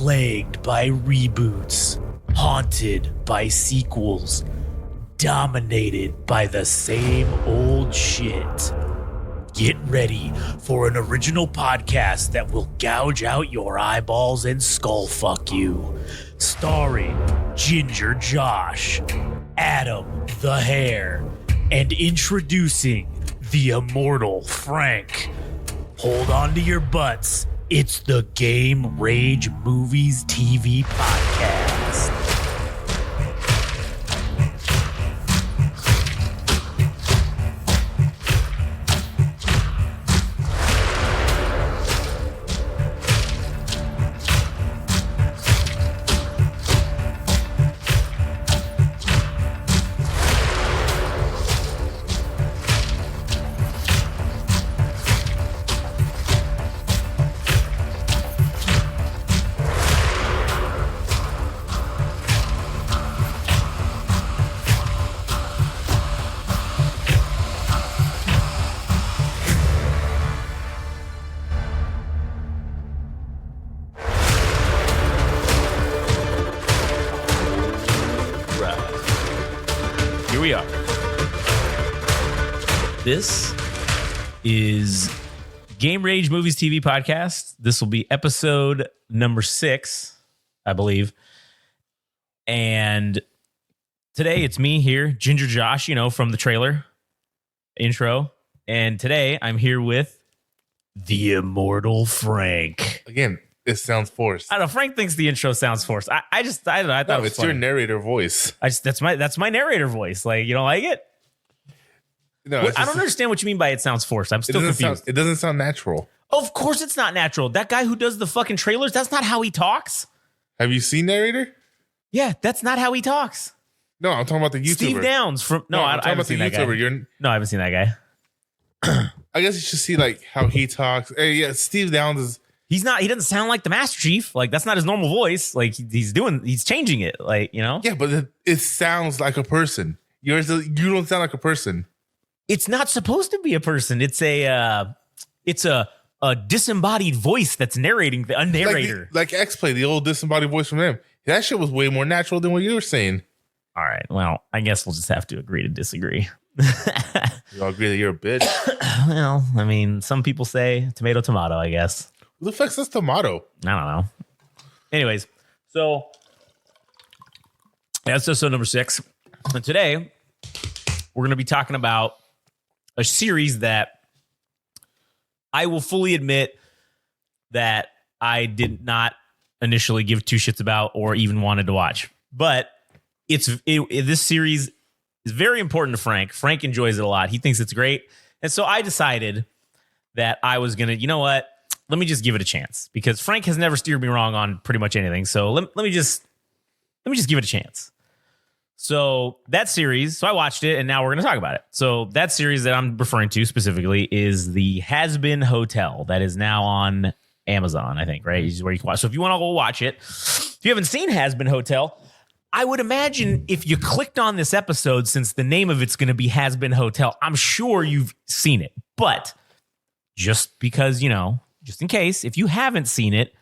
plagued by reboots, haunted by sequels, dominated by the same old shit. Get ready for an original podcast that will gouge out your eyeballs and skull fuck you. Starring Ginger Josh, Adam the Hare, and introducing the immortal Frank. Hold on to your butts. It's the Game Rage Movies TV Podcast. Here we are. This is Game Rage Movies TV Podcast. This will be episode number 6, I believe. And today it's me here, Ginger Josh, from the trailer intro. And today I'm here with the immortal Frank. Again, it sounds forced. I don't know. Frank thinks the intro sounds forced. I don't know. I thought No, it was it's funny. your narrator voice. That's my narrator voice. Like, you don't like it? No, I don't understand what you mean by it sounds forced. I'm still confused. It doesn't sound natural. Of course it's not natural. That guy who does the fucking trailers, that's not how he talks. Have you seen narrator? Yeah, that's not how he talks. No, I'm talking about the YouTuber. Steve Downs from I'm I talking haven't about seen the that guy. YouTuber. No, I haven't seen that guy. I guess you should see like how he talks. Hey, yeah, Steve Downs is. He doesn't sound like the Master Chief. Like, that's not his normal voice. Like, he's changing it. Like, Yeah, but it sounds like a person. You don't sound like a person. It's not supposed to be a person. It's a disembodied voice that's narrating a narrator. Like X-Play, the old disembodied voice from them. That shit was way more natural than what you were saying. All right. Well, I guess we'll just have to agree to disagree. You all agree that you're a bitch? Well, I mean, some people say tomato, tomato, I guess. Who the fuck's this tomato? I don't know. Anyways, so that's episode number 6. And today we're going to be talking about a series that I will fully admit that I did not initially give 2 shits about or even wanted to watch. But this series is very important to Frank. Frank enjoys it a lot. He thinks it's great. And so I decided that I was going to, you know what? Let me just give it a chance, because Frank has never steered me wrong on pretty much anything. So let me just give it a chance. So that series, so I watched it and now we're going to talk about it. So that series that I'm referring to specifically is the Hazbin Hotel that is now on Amazon, I think, right? Is where you can watch. So if you want to go watch it, if you haven't seen Hazbin Hotel, I would imagine if you clicked on this episode, since the name of it's going to be Hazbin Hotel, I'm sure you've seen it. But just because, just in case, if you haven't seen it,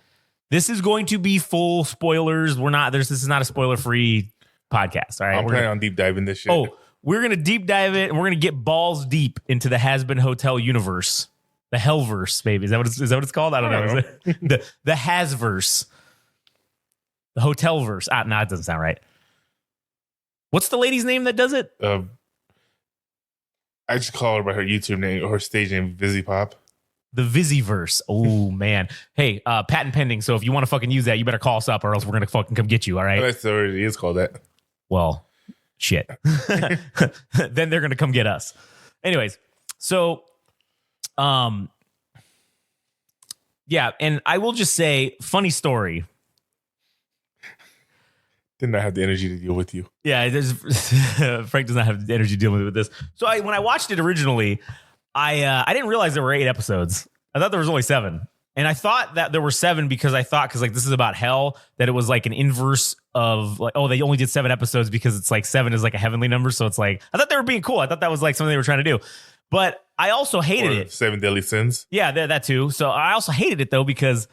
this is going to be full spoilers. This is not a spoiler-free podcast. All right. I'm planning on deep diving this shit. Oh, we're going to deep dive it, and we're going to get balls deep into the Hazbin Hotel universe. The Hellverse, baby. Is that what it's called? I don't know. Is it? The Hazverse. The Hotelverse. No, it doesn't sound right. What's the lady's name that does it? I just call her by her YouTube name or her stage name, Vizzy Pop. The Vizzyverse. Oh, man. Hey, patent pending. So if you want to fucking use that, you better call us up or else we're going to fucking come get you. All right. That's already is called that. Well, shit. Then they're going to come get us. Anyways. So, yeah. And I will just say, funny story. Did not have the energy to deal with you. Yeah. Frank does not have the energy to deal with this. So when I watched it originally, I didn't realize there were 8 episodes. I thought there was only 7. And I thought that there were 7 because like this is about hell, that it was like an inverse of like, oh, they only did 7 episodes because it's like 7 is like a heavenly number. So it's like, I thought they were being cool. I thought that was like something they were trying to do. But I also hated it. 7 Deadly Sins. Yeah, that too. So I also hated it though, because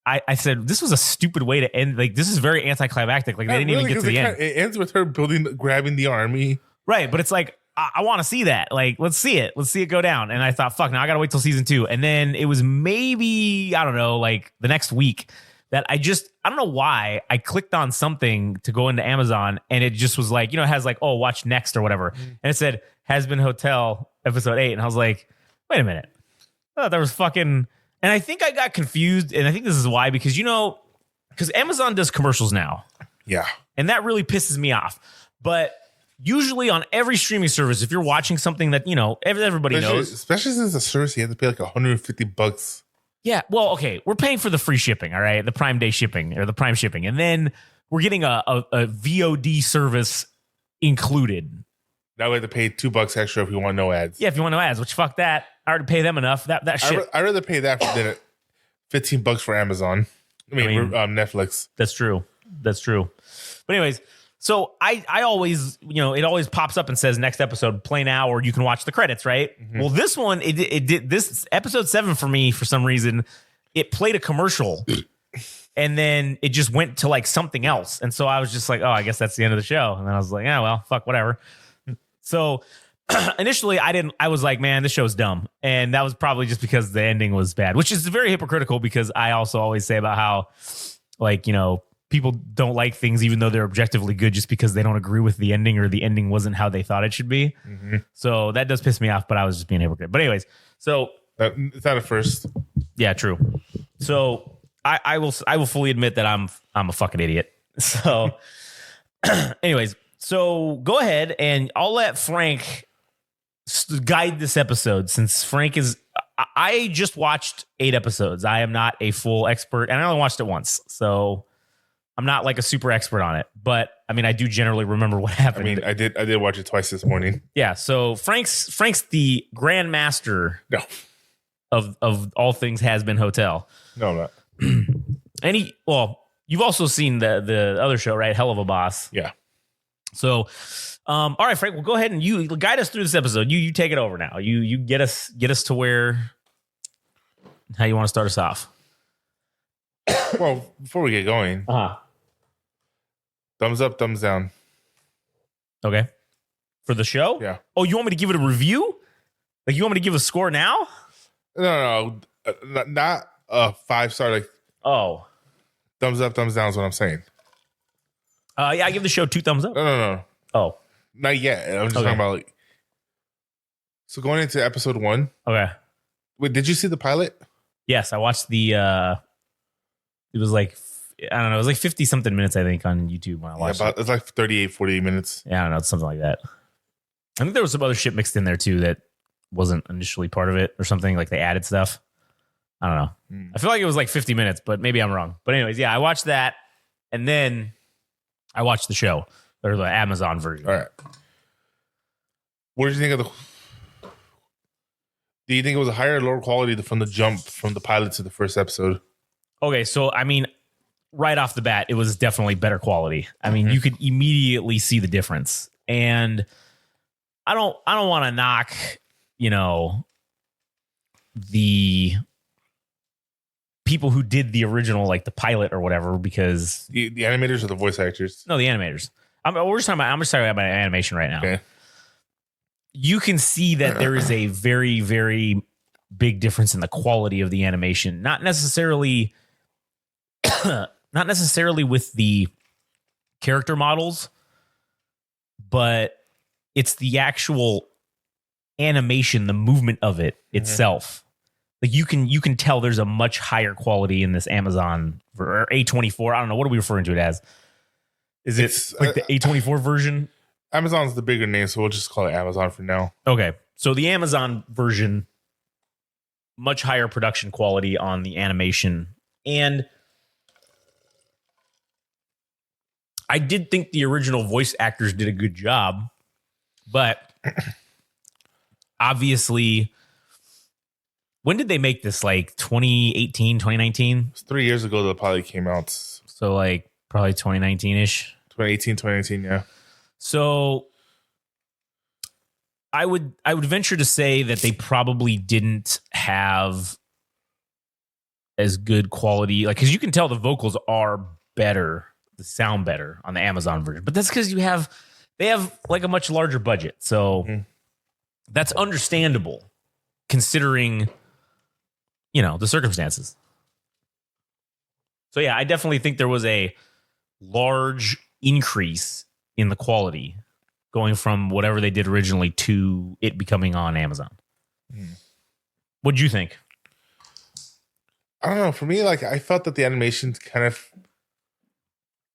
I said this was a stupid way to end. Like, this is very anticlimactic. Like, they didn't even get to the end. It ends with her grabbing the army. Right, but it's like, I want to see that. Like, let's see it. Let's see it go down. And I thought, fuck, now I got to wait till season 2. And then it was maybe, I don't know, like the next week that I don't know why I clicked on something to go into Amazon, and it just was like, it has like, oh, watch next or whatever. And it said Hazbin Hotel episode 8. And I was like, wait a minute. I thought there was fucking, and I think I got confused. And I think this is why, because, because Amazon does commercials now. Yeah. And that really pisses me off. But usually on every streaming service, if you're watching something that, everybody knows. Especially since the service, you have to pay like $150. Yeah. Well, okay. We're paying for the free shipping. All right. The Prime Day shipping or the Prime shipping. And then we're getting a VOD service included. That way to pay $2 extra if you want no ads. Yeah. If you want no ads, which fuck that. I already pay them enough. That shit. I'd rather pay that than $15 for Amazon. I mean Netflix. That's true. But anyways, so I always, it always pops up and says next episode, play now, or you can watch the credits, right? Mm-hmm. Well, this one, it did this episode 7 for me, for some reason, it played a commercial and then it just went to like something else. And so I was just like, oh, I guess that's the end of the show. And then I was like, yeah, well, fuck, whatever. So initially I was like, man, this show's dumb. And that was probably just because the ending was bad, which is very hypocritical, because I also always say about how, like, people don't like things even though they're objectively good just because they don't agree with the ending, or the ending wasn't how they thought it should be. Mm-hmm. So that does piss me off, but I was just being a hypocrite. But anyways, so it's not a first. Yeah, true. So I will fully admit that I'm a fucking idiot. So anyways, so go ahead and I'll let Frank guide this episode, since Frank is, I just watched 8 episodes. I am not a full expert, and I only watched it once. So I'm not like a super expert on it, but I mean, I do generally remember what happened. I mean, I did watch it twice this morning. Yeah. So Frank's the grandmaster of all things Hazbin Hotel. No, I'm not. And you've also seen the other show, right? Hell of a Boss. Yeah. So, all right, Frank, well, go ahead and you guide us through this episode. You take it over now. You get us to how you want to start us off. Well, before we get going, thumbs up, thumbs down. Okay. For the show? Yeah. Oh, you want me to give it a review? Like, you want me to give a score now? No. Not a 5-star. Like, thumbs up, thumbs down is what I'm saying. Yeah, I give the show 2 thumbs up. No. Oh. Not yet. I'm just talking about, like, so going into episode 1. Okay. Wait, did you see the pilot? Yes, I watched the, it was like, I don't know, it was like 50 something minutes, I think, on YouTube when I watched it. It's like 38, 48 minutes. Yeah, I don't know, it's something like that. I think there was some other shit mixed in there too that wasn't initially part of it or something, like they added stuff. I don't know. I feel like it was like 50 minutes, but maybe I'm wrong. But anyways, yeah, I watched that, and then I watched the show, or the Amazon version. All right. What did you think of the... Do you think it was a higher or lower quality from the jump from the pilot to the first episode? Okay, so I mean, right off the bat, it was definitely better quality. I mean, you could immediately see the difference. And I don't want to knock, the people who did the original, like the pilot or whatever, because the animators or the voice actors? No, the animators. I'm just talking about animation right now. Okay. You can see that there is a very, very big difference in the quality of the animation. Not necessarily with the character models, but it's the actual animation, the movement of it itself. Like you can tell there's a much higher quality in this Amazon or A24. I don't know, what are we referring to it as? Is it like the A24 version? Amazon's the bigger name, so we'll just call it Amazon for now. Okay. So the Amazon version, much higher production quality on the animation. And I did think the original voice actors did a good job, but obviously, when did they make this? Like 2018, 2019? It's 3 years ago the pilot came out. So like probably 2019-ish. 2018, yeah. So I would venture to say that they probably didn't have as good quality. Like, because you can tell the vocals are better, the sound better on the Amazon version. But that's because they have like a much larger budget. So that's understandable considering, the circumstances. So yeah, I definitely think there was a large increase in the quality going from whatever they did originally to it becoming on Amazon. What'd you think? I don't know. For me, like, I felt that the animations kind of,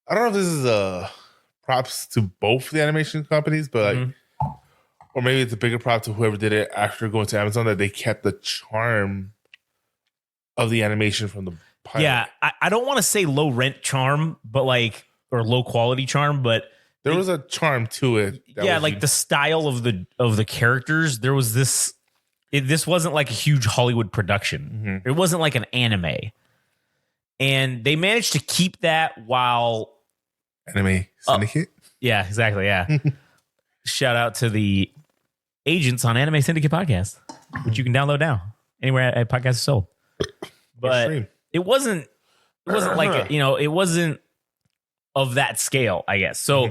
I don't know if this is props to both the animation companies, but like, or maybe it's a bigger prop to whoever did it after going to Amazon, that they kept the charm of the animation from the pilot. Yeah, I don't want to say low rent charm, but or low quality charm, but there was a charm to it. Yeah, like the style of the characters. There was this. This wasn't like a huge Hollywood production. It wasn't like an anime, and they managed to keep that while Anime Syndicate. Yeah, exactly. Yeah. Shout out to the agents on Anime Syndicate podcast, which you can download now anywhere at podcasts are sold. But it wasn't like it wasn't of that scale, I guess. So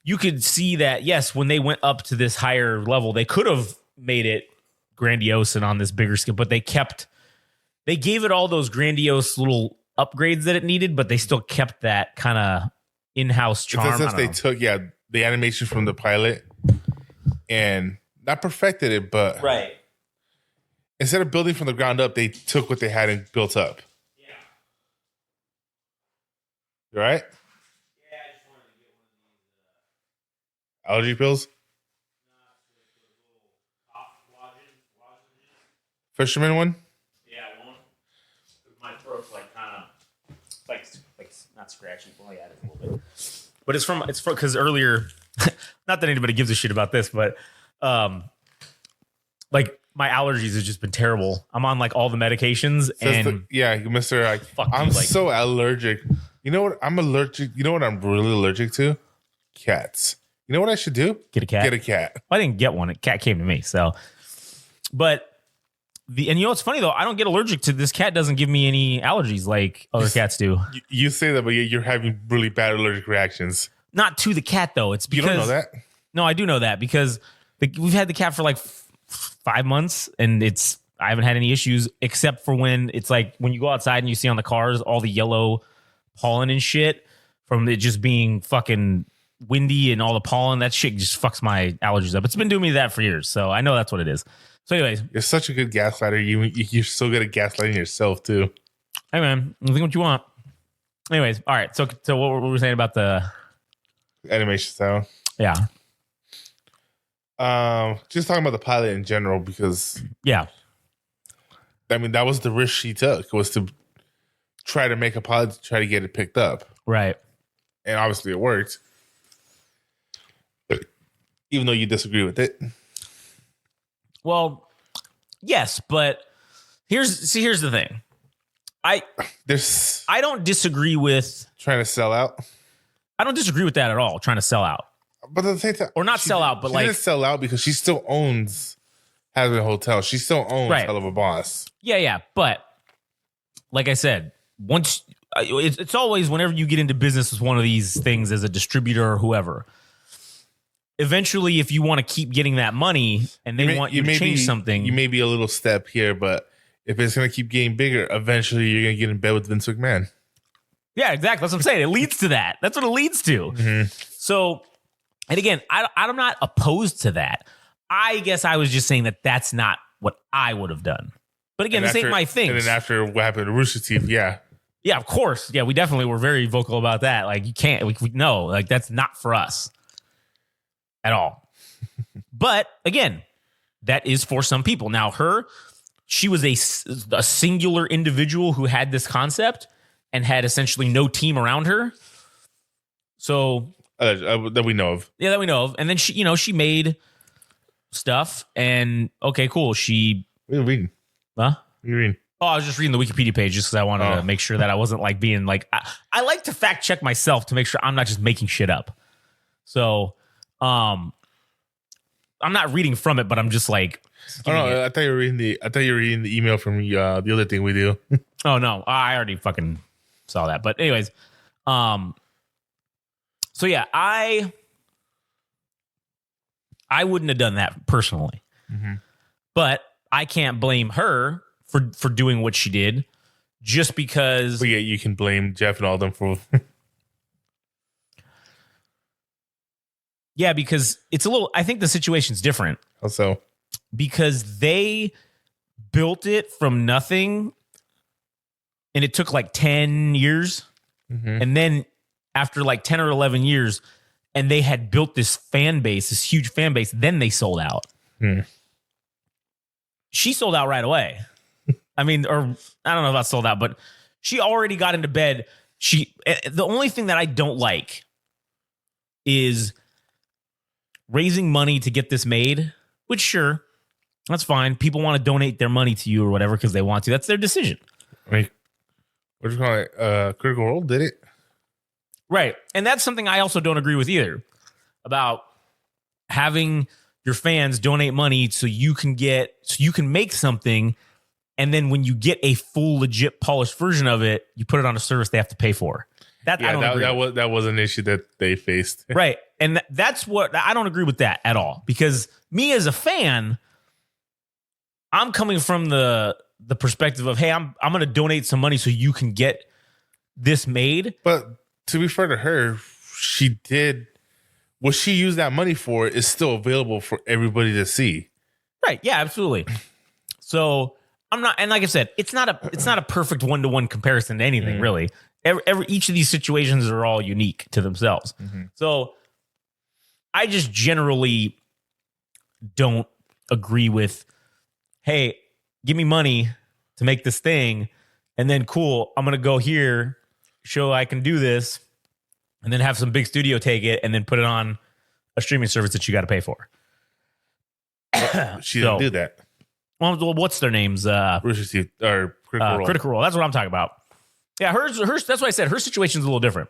you could see that, yes, when they went up to this higher level, they could have made it grandiose and on this bigger scale, but they gave it all those grandiose little upgrades that it needed, but they still kept that kind of in-house charm. It's as if they took the animation from the pilot and not perfected it, but instead of building from the ground up, they took what they had and built up. Yeah. You all right? Yeah, I just wanted to get one of these allergy pills. Fisherman one? Yeah, one. My throat's like kind of like not scratchy. Well, yeah, it's a little bit. But it's from because earlier, not that anybody gives a shit about this, but like my allergies have just been terrible. I'm on like all the medications Mister. Like, I'm so allergic. You know what? I'm allergic. You know what I'm really allergic to? Cats. You know what I should do? Get a cat. Get a cat. I didn't get one. A cat came to me. So, but. And you know what's funny though? I don't get allergic to this cat. Doesn't give me any allergies like other cats do. You say that, but you're having really bad allergic reactions. Not to the cat though. It's because you don't know that. No, I do know that because we've had the cat for like 5 months, and I haven't had any issues except for when it's like when you go outside and you see on the cars all the yellow pollen and shit from it just being fucking windy and all the pollen. That shit just fucks my allergies up. It's been doing me that for years, so I know that's what it is. So anyways. You're such a good gaslighter. You're so good at gaslighting yourself too. Hey man, you think what you want. Anyways, all right. So what were we saying about the animation style? Yeah. Just talking about the pilot in general, because that was the risk she took, was to try to make a pilot to try to get it picked up. Right. And obviously it worked. Even though you disagree with it. Well, yes, but here's the thing. I don't disagree with trying to sell out. I don't disagree with that at all. Trying to sell out, but at the same time, or not sell out, but she didn't sell out because she still owns Hazbin Hotel. She still owns Hell of a Boss. Yeah. But like I said, once it's always whenever you get into business with one of these things as a distributor or whoever. Eventually, if you want to keep getting that money and they want you to change something, you may be a little step here, but if it's going to keep getting bigger, eventually you're going to get in bed with Vince McMahon. Yeah, exactly. That's what I'm saying. It leads to that. That's what it leads to. Mm-hmm. So, and again, I'm not opposed to that. I guess I was just saying that that's not what I would have done. But again, this ain't my thing. And then after what happened to Rooster Teeth, yeah, of course, yeah, we definitely were very vocal about that. Like, you can't, like that's not for us. At all. But again, that is for some people. Now, she was a singular individual who had this concept and had essentially no team around her. So that we know of. Yeah, that we know of. And then she made stuff and okay, cool. What are you reading? Huh? What are you reading? Oh, I was just reading the Wikipedia page just because I wanted to make sure that I wasn't like being like, I like to fact check myself to make sure I'm not just making shit up. So, I'm not reading from it, but I'm just like Oh no, I thought you were reading the email from the other thing we do. Oh no, I already fucking saw that. But anyways, so yeah, I wouldn't have done that personally, but I can't blame her for doing what she did, just because. But yeah, you can blame Jeff and all them for. Yeah, because it's a little. I think the situation's different. Also, because they built it from nothing, and it took like 10 years, and then after like 10 or 11 years, and they had built this fan base, this huge fan base, then they sold out. She sold out right away. I mean, or I don't know about sold out, but she already got into bed. The only thing that I don't like is raising money to get this made, which sure, that's fine. People want to donate their money to you or whatever because they want to. That's their decision. I mean, what do you call it? Critical Role did it. Right. And that's something I also don't agree with either, about having your fans donate money so you can make something, and then when you get a full legit polished version of it, you put it on a service they have to pay for. That I don't agree with. That was an issue that they faced. Right. And that's what I don't agree with that at all, because me as a fan, I'm coming from the perspective of, hey, I'm going to donate some money so you can get this made. But to be fair to her, she did what she used that money for is still available for everybody to see. Right. Yeah, absolutely. So I'm not, and like I said, it's not a perfect one-to-one comparison to anything, really. Each of these situations are all unique to themselves. So I just generally don't agree with, hey, give me money to make this thing, and then cool, I'm gonna go here, show I can do this, and then have some big studio take it and then put it on a streaming service that you got to pay for. She didn't do that. Well, what's their names? Critical Role. Critical Role. That's what I'm talking about. Yeah, hers. That's why I said her situation's a little different,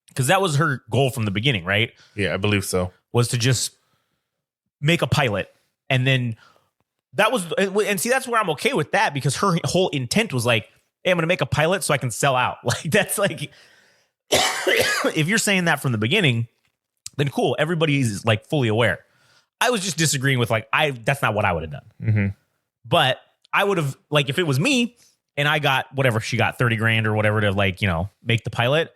because that was her goal from the beginning, right? Yeah, I believe so. Was to just make a pilot, and then that was, and see, that's where I'm okay with that, because her whole intent was like, hey, I'm going to make a pilot so I can sell out. Like, that's like, if you're saying that from the beginning, then cool, everybody's like fully aware. I was just disagreeing with, like, that's not what I would have done. But I would have, like, if it was me and I got whatever she got, 30 grand or whatever to, like, make the pilot,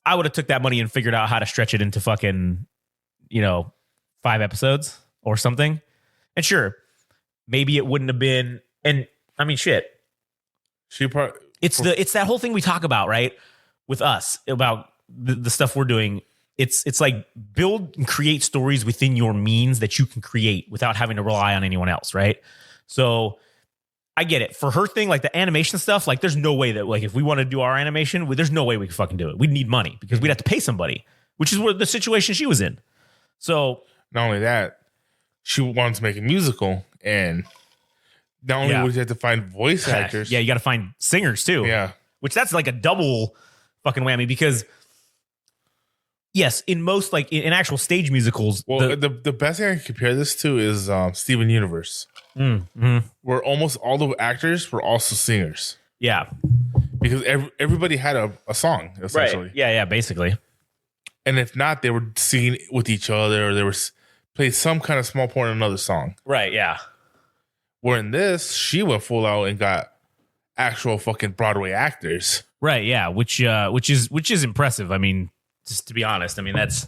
I would have took that money and figured out how to stretch it into fucking, 5 episodes or something. And sure, maybe it wouldn't have been, and I mean, shit. It's that whole thing we talk about, right? With us, about the stuff we're doing. It's like build and create stories within your means that you can create without having to rely on anyone else, right? So I get it. For her thing, like the animation stuff, like there's no way that, like, if we want to do our animation, there's no way we can fucking do it. We'd need money because we'd have to pay somebody, which is what the situation she was in. So not only that, she wanted to make a musical, and not only would you have to find voice actors. Yeah, you got to find singers too. Yeah. Which that's like a double fucking whammy, because yes, in most, like in actual stage musicals. Well, the best thing I can compare this to is Steven Universe, where almost all the actors were also singers. Yeah. Because everybody had a song, essentially. Right. Yeah, basically. And if not, they were singing with each other, or they were played some kind of small part in another song. Right, yeah. Where in this, she went full out and got actual fucking Broadway actors. Right, yeah, which is impressive. I mean, just to be honest, I mean, that's,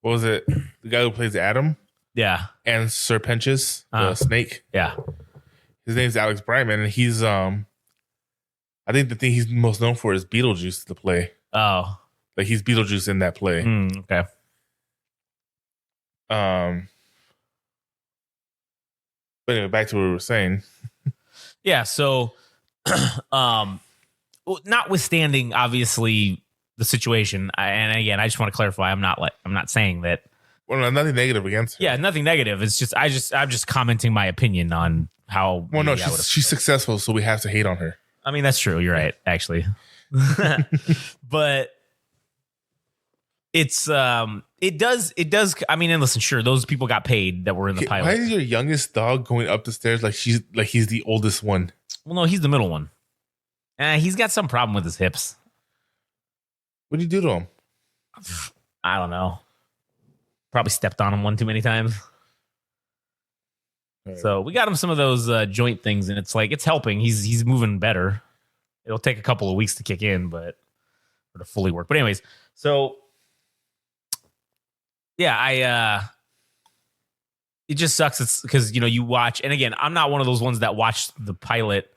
what was it? The guy who plays Adam? Yeah. And Sir Penches, the snake. Yeah. His name's Alex Bryman, and he's I think the thing he's most known for is Beetlejuice, the play. Oh. Like, he's Beetlejuice in that play. Okay. But anyway, back to what we were saying. Yeah, so notwithstanding obviously the situation, and again, I just want to clarify, I'm not saying that. Well, nothing negative against her. Yeah, nothing negative. It's just I'm just commenting my opinion on how. Well, no, she's successful, so we have to hate on her. I mean, that's true. You're right, actually. But it's It does. I mean, and listen, sure, those people got paid that were in the pilot. Why is your youngest dog going up the stairs like he's the oldest one? Well, no, he's the middle one. He's got some problem with his hips. What do you do to him? I don't know. Probably stepped on him one too many times. Right. So we got him some of those joint things, and it's like it's helping. He's moving better. It'll take a couple of weeks to kick in, but or to fully work. But anyways, so yeah, it just sucks. It's because you watch, and again, I'm not one of those ones that watched the pilot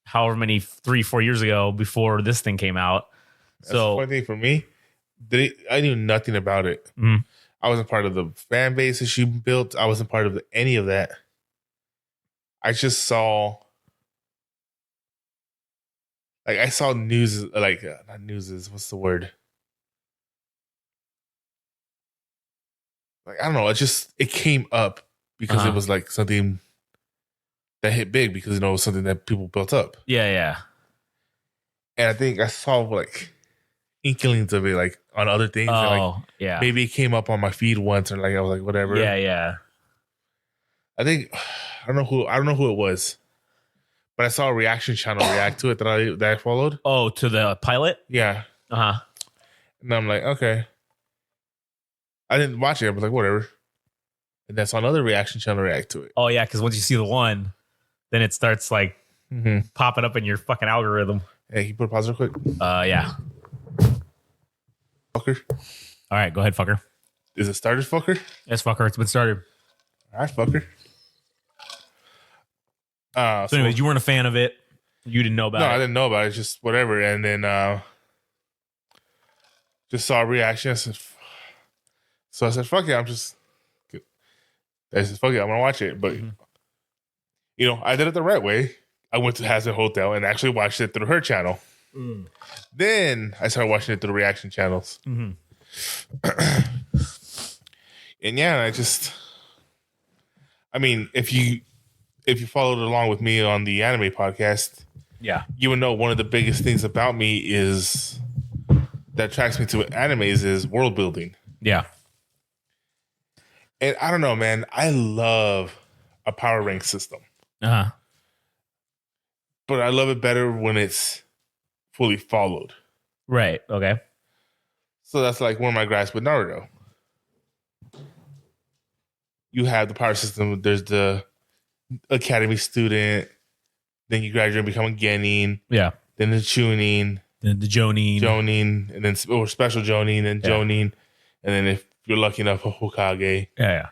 however many 3-4 years ago before this thing came out. That's the funny thing for me. I knew nothing about it. Mm-hmm. I wasn't part of the fan base that she built. I wasn't part of any of that. I just saw, I saw news, not news is, what's the word? I don't know. It came up because it was like something that hit big because, it was something that people built up. Yeah. And I think I saw inklings of it on other things. Yeah. Maybe it came up on my feed once, or I was like, whatever. Yeah. I think I don't know who it was, but I saw a reaction channel react to it that I followed. Oh, to the pilot? Yeah. Uh-huh. And I'm like, okay. I didn't watch it. I was like, whatever. And then I saw another reaction channel react to it. Oh yeah, because once you see the one, then it starts popping up in your fucking algorithm. Hey, can you put a pause real quick? Yeah. Fucker. All right, go ahead, fucker. Is it started, fucker? Yes, fucker. It's been started. All right, fucker. So anyways, you weren't a fan of it. You didn't know about it. No, I didn't know about it. Just whatever. And then just saw a reaction. So I said, fuck it. I said, fuck it. I'm going to watch it. But, I did it the right way. I went to Hazbin Hotel and actually watched it through her channel. Mm. Then I started watching it through the reaction channels. Mm-hmm. And yeah, if you followed along with me on the anime podcast, you would know one of the biggest things about me is that attracts me to animes is world building. Yeah. And I don't know, man. I love a power rank system. Uh-huh. But I love it better when it's fully followed. Right. Okay. So that's one of my gripes with Naruto. You have the power system. There's the academy student. Then you graduate and become a genin. Yeah. Then the chunin. Then the jonin. Jonin. And then special jonin. And jonin. And then if you're lucky enough, a Hokage. Yeah.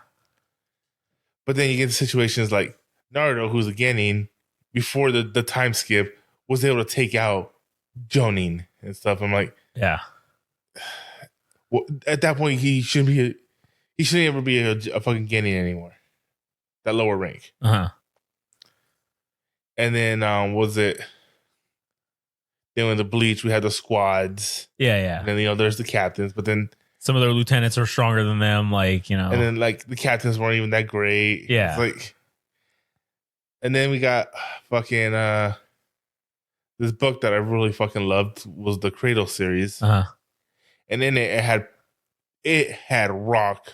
But then you get situations like Naruto, who's a genin, before the time skip, was able to take out jonin and stuff. I'm like, yeah. Well, at that point, he shouldn't ever be a fucking genin anymore. That lower rank. Uh-huh. And then then with the Bleach, we had the squads. Yeah. And then there's the captains, but then some of their lieutenants are stronger than them, And then the captains weren't even that great. Yeah. It's and then we got fucking this book that I really fucking loved was the Cradle series. Uh-huh. And then it had rock.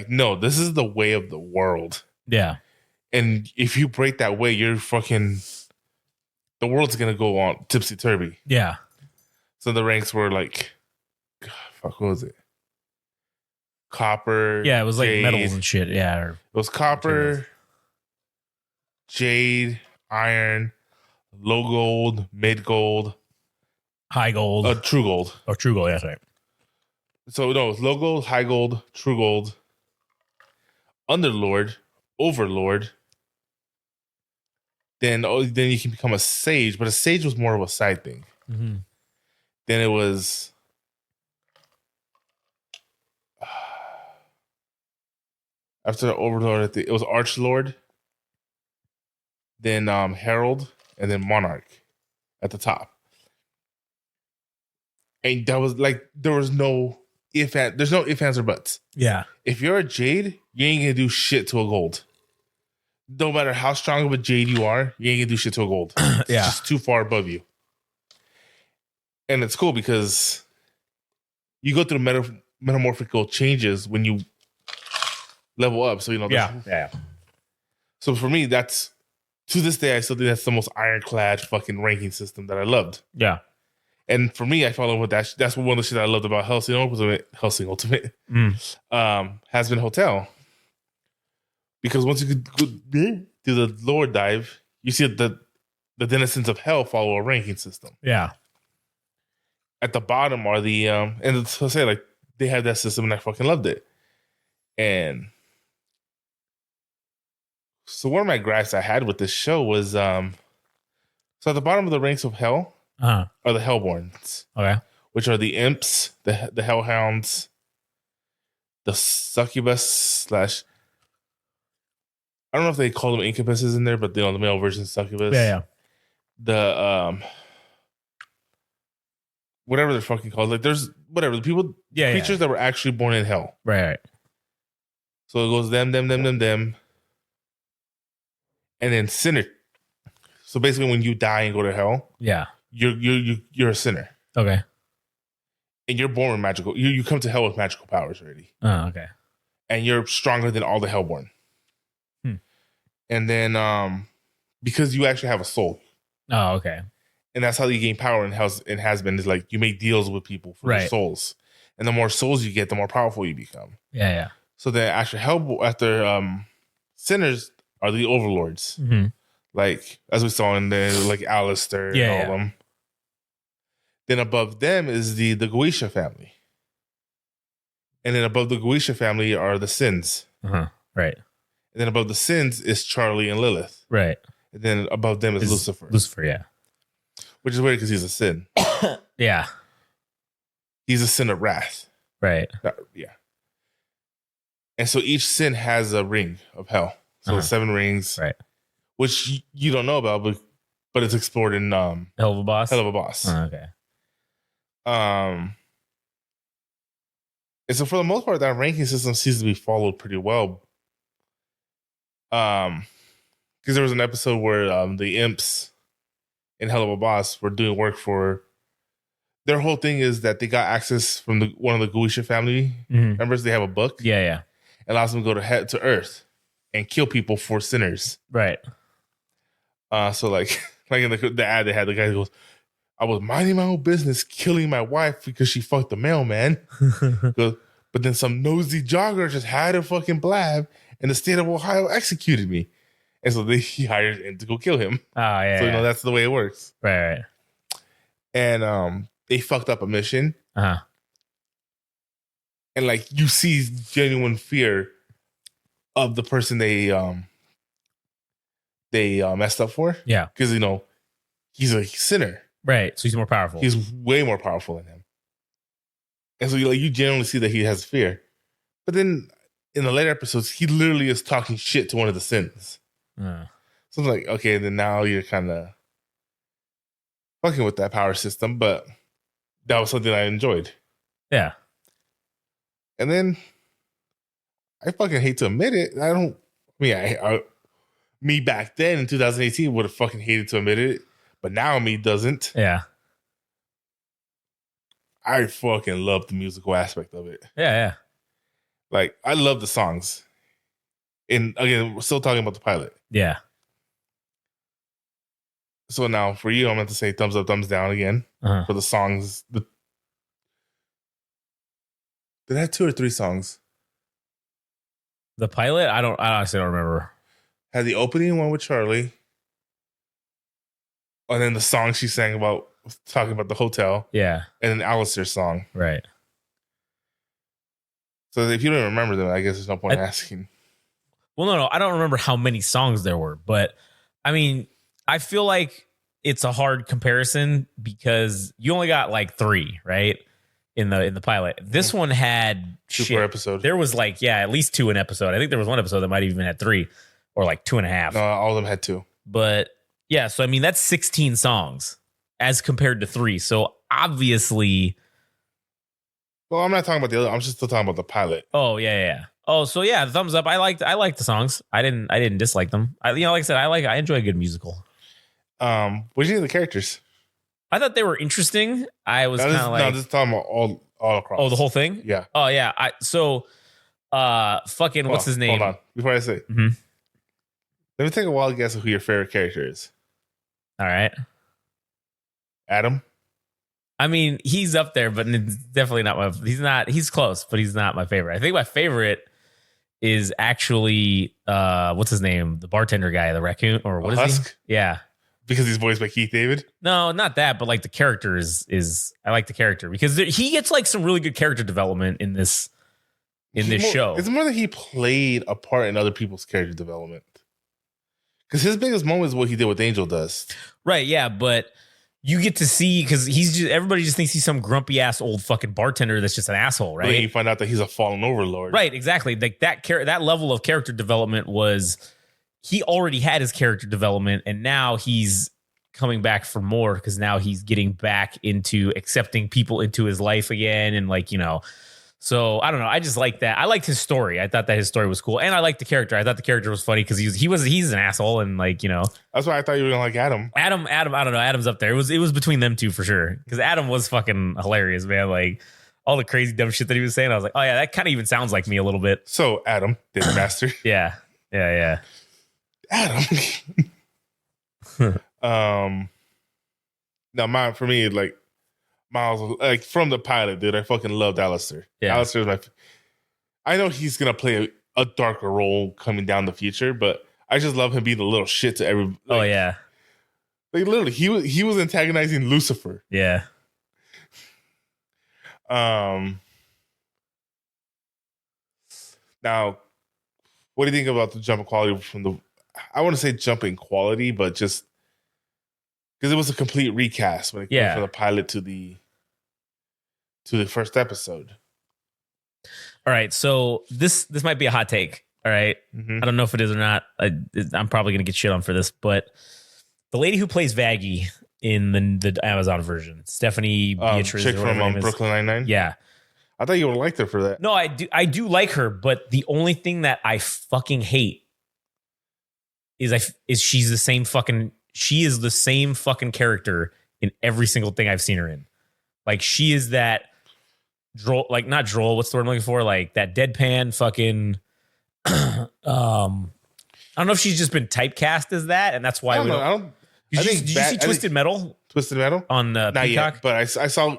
No, this is the way of the world. Yeah. And if you break that way, you're fucking, the world's gonna go on tipsy-turvy. Yeah. So the ranks were what was it? Copper. Yeah, it was jade. metals and shit. Yeah. It was copper, jade, iron, low gold, mid gold, high gold, true gold. Oh, true gold. Yeah, that's right. So no, it's low gold, high gold, true gold, underlord, overlord. Then you can become a sage, but a sage was more of a side thing. Mm-hmm. Then it was after the overlord, it was archlord. Then herald, and then monarch at the top. And that was there was no there's no ifs, ands, or buts. Yeah. If you're a jade, you ain't gonna do shit to a gold. No matter how strong of a jade you are, you ain't gonna do shit to a gold. It's just too far above you. And it's cool because you go through metamorphical changes when you level up. So, Yeah. So for me, that's to this day, I still think that's the most ironclad fucking ranking system that I loved. Yeah. And for me, I follow with that. That's one of the shit I loved about Hellsing Ultimate. Hazbin Hotel. Because once you could go do the lower dive, you see that the denizens of hell follow a ranking system. Yeah. At the bottom are the and so say like they have that system and I fucking loved it. And so one of my gripes I had with this show was so at the bottom of the ranks of hell are the Hellborns. Okay. Which are the imps, the hellhounds, the succubus / I don't know if they call them incubuses in there, but the male version succubus. Yeah. The whatever they're fucking called. Like there's whatever the people creatures that were actually born in hell. Right. So it goes them, and then sinner. So basically, when you die and go to hell, you're a sinner. Okay. And you're born with magical. You come to hell with magical powers already. Oh, okay. And you're stronger than all the hellborn. And then because you actually have a soul. Oh, okay. And that's how you gain power in Hazbin is like you make deals with people for their souls. And the more souls you get, the more powerful you become. Yeah. So then after sinners are the overlords. Mm-hmm. Like as we saw in the like Alistair and all of them. Then above them is the Goetia family. And then above the Goetia family are the Sins. Right. And then above the Sins is Charlie and Lilith. Right. And then above them is Lucifer. Lucifer, yeah. Which is weird because he's a sin. Yeah. He's a sin of wrath. Right. Yeah. And so each sin has a ring of hell. So 7 rings. Right. Which you don't know about, but it's explored in Hell of a Boss. Hell of a Boss. Oh, okay. And so for the most part, that ranking system seems to be followed pretty well. Because there was an episode where the imps in Hell of a Boss were doing work for. Their whole thing is that they got access from one of the Goetia family members. They have a book. Yeah. It allows them to go to Earth and kill people for sinners. Right. So like in the ad they had, the guy goes, I was minding my own business, killing my wife because she fucked the mailman. But then some nosy jogger just had a fucking blab, and the state of Ohio executed me. And so he hired him to go kill him. Oh, yeah. So, that's the way it works. Right. And they fucked up a mission. And like, you see genuine fear of the person they messed up for. Yeah. Because, he's a sinner. Right. So he's more powerful. He's way more powerful than him. And so you generally see that he has fear. But then in the later episodes, he literally is talking shit to one of the sins. So I'm like, okay, then now you're kind of fucking with that power system, but that was something I enjoyed. Yeah. And then I fucking hate to admit it. Me back then in 2018 would have fucking hated to admit it, but now me doesn't. Yeah. I fucking love the musical aspect of it. Yeah. Like, I love the songs. And again, we're still talking about the pilot. Yeah. So now for you, I'm going to say thumbs up, thumbs down again for the songs. Did it have 2 or 3 songs? The pilot? I honestly don't remember. Had the opening one with Charlie. And then the song she sang about talking about the hotel. Yeah. And then Alistair's song. Right. So if you don't remember them, I guess there's no point asking. Well, no, I don't remember how many songs there were, but I mean, I feel like it's a hard comparison because you only got like 3, right? In the pilot. This one had 2 per episode. There was like, at least 2 an episode. I think there was one episode that might have even had 3 or like 2.5. No, all of them had 2. But yeah, so I mean, that's 16 songs as compared to 3. So obviously. Well, I'm not talking about the other. I'm just still talking about the pilot. Oh, yeah. Oh, so yeah, thumbs up. I liked the songs. I didn't dislike them. Like I said, I enjoy a good musical. What did you think of the characters? I thought they were interesting. I was kind of like, just talking about all across. Oh, the whole thing? Yeah. Oh, yeah. Fucking, what's his name? Hold on. Before I say, Mhm. let me take a wild guess of who your favorite character is. All right. Adam? I mean, he's up there, but it's definitely not he's close, but he's not my favorite. I think my favorite is actually, what's his name? The bartender guy, the raccoon, or what is Husk? he? Yeah. Because he's voiced by Keith David? No, not that, but like the character is I like the character because he gets like some really good character development in this show. It's more that he played a part in other people's character development. Because his biggest moment is what he did with Angel Dust. Right, yeah, but you get to see because everybody just thinks he's some grumpy ass old fucking bartender that's just an asshole, right? But then you find out that he's a fallen overlord. Right, exactly. Like that level of character development was he already had his character development, and now he's coming back for more because now he's getting back into accepting people into his life again, and like, you know. So I don't know. I just like that. I liked his story. I thought that his story was cool, and I liked the character. I thought the character was funny because he's an asshole, and like, you know. That's why I thought you were gonna like Adam. Adam. I don't know. Adam's up there. It was between them two for sure because Adam was fucking hilarious, man. Like all the crazy dumb shit that he was saying. I was like, oh yeah, that kind of even sounds like me a little bit. So Adam, David Master. Yeah. Adam. Now for me, like Miles, like from the pilot, dude, I fucking loved Alistair. Yeah. Alistair is I know he's gonna play a darker role coming down the future, but I just love him being a little shit to every. Like, oh yeah. Like literally, he was antagonizing Lucifer. Yeah. Now, what do you think about the jump in quality from the? I want to say jump in quality, but just because it was a complete recast when it came from the pilot to the first episode. All right, so this might be a hot take. All right, I don't know if it is or not. I'm probably gonna get shit on for this, but the lady who plays Vaggie in the Amazon version, Stephanie Beatriz, chick from Brooklyn Nine-Nine. Yeah, I thought you would have liked her for that. no, I do like her, but the only thing that I fucking hate is she's the same fucking. She is the same fucking character in every single thing I've seen her in. Like she is that droll, like not droll. What's the word I'm looking for? Like that deadpan fucking. I don't know if she's just been typecast as that, and that's why we don't. Did you see Twisted Metal? Twisted Metal on Not Peacock? yet, but I saw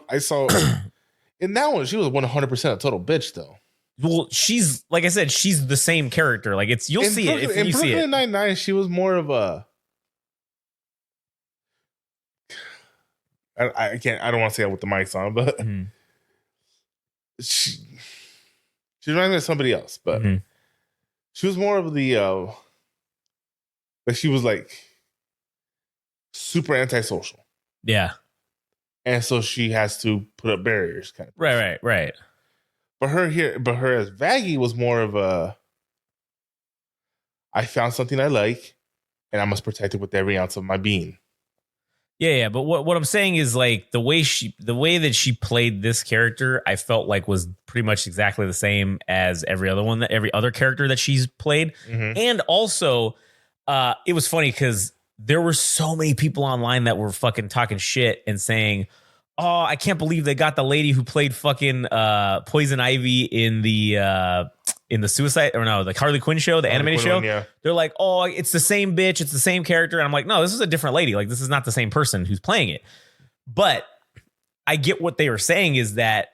in that one she was 100% a total bitch though. Well, she's like I said, she's the same character. Like you'll see it if you see it. In Brooklyn Nine-Nine, she was more of a. I can't. I don't want to say it with the mics on, but she reminds me of somebody else. But she was more of the. Like she was like super antisocial. Yeah, and so she has to put up barriers, kind of. Right. But her as Vaggie was more of a. I found something I like, and I must protect it with every ounce of my being. Yeah. But what I'm saying is like the way that she played this character, I felt like was pretty much exactly the same as every other character that she's played. And also, it was funny because there were so many people online that were fucking talking shit and saying, "Oh, I can't believe they got the lady who played fucking Poison Ivy in the Suicide or no, the Harley Quinn show, the animated show." Yeah. They're like, "Oh, it's the same bitch, it's the same character." And I'm like, "No, this is a different lady. Like, this is not the same person who's playing it." But I get what they were saying is that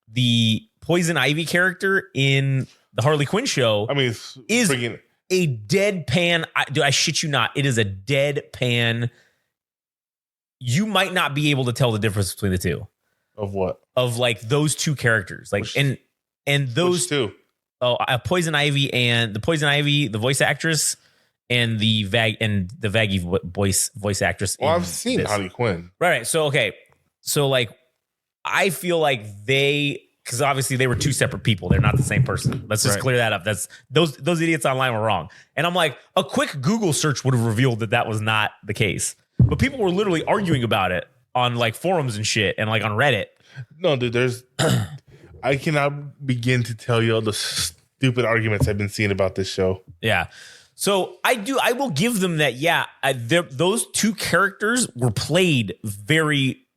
the Poison Ivy character in the Harley Quinn show, I mean, is a deadpan. I shit you not. It is a deadpan. You might not be able to tell the difference between the two. Of what? Of like those two characters, like and those two. Oh, Poison Ivy, the voice actress, and the Vaggie voice actress. Well, I've seen Harley Quinn. Right. So okay. So like, I feel like because obviously they were two separate people. They're not the same person. Let's just clear that up. That's those idiots online were wrong. And I'm like, a quick Google search would have revealed that was not the case. But people were literally arguing about it on like forums and shit and like on Reddit. No, dude, there's I cannot begin to tell you all the stupid arguments I've been seeing about this show. Yeah. So I will give them that. Yeah. Those two characters were played very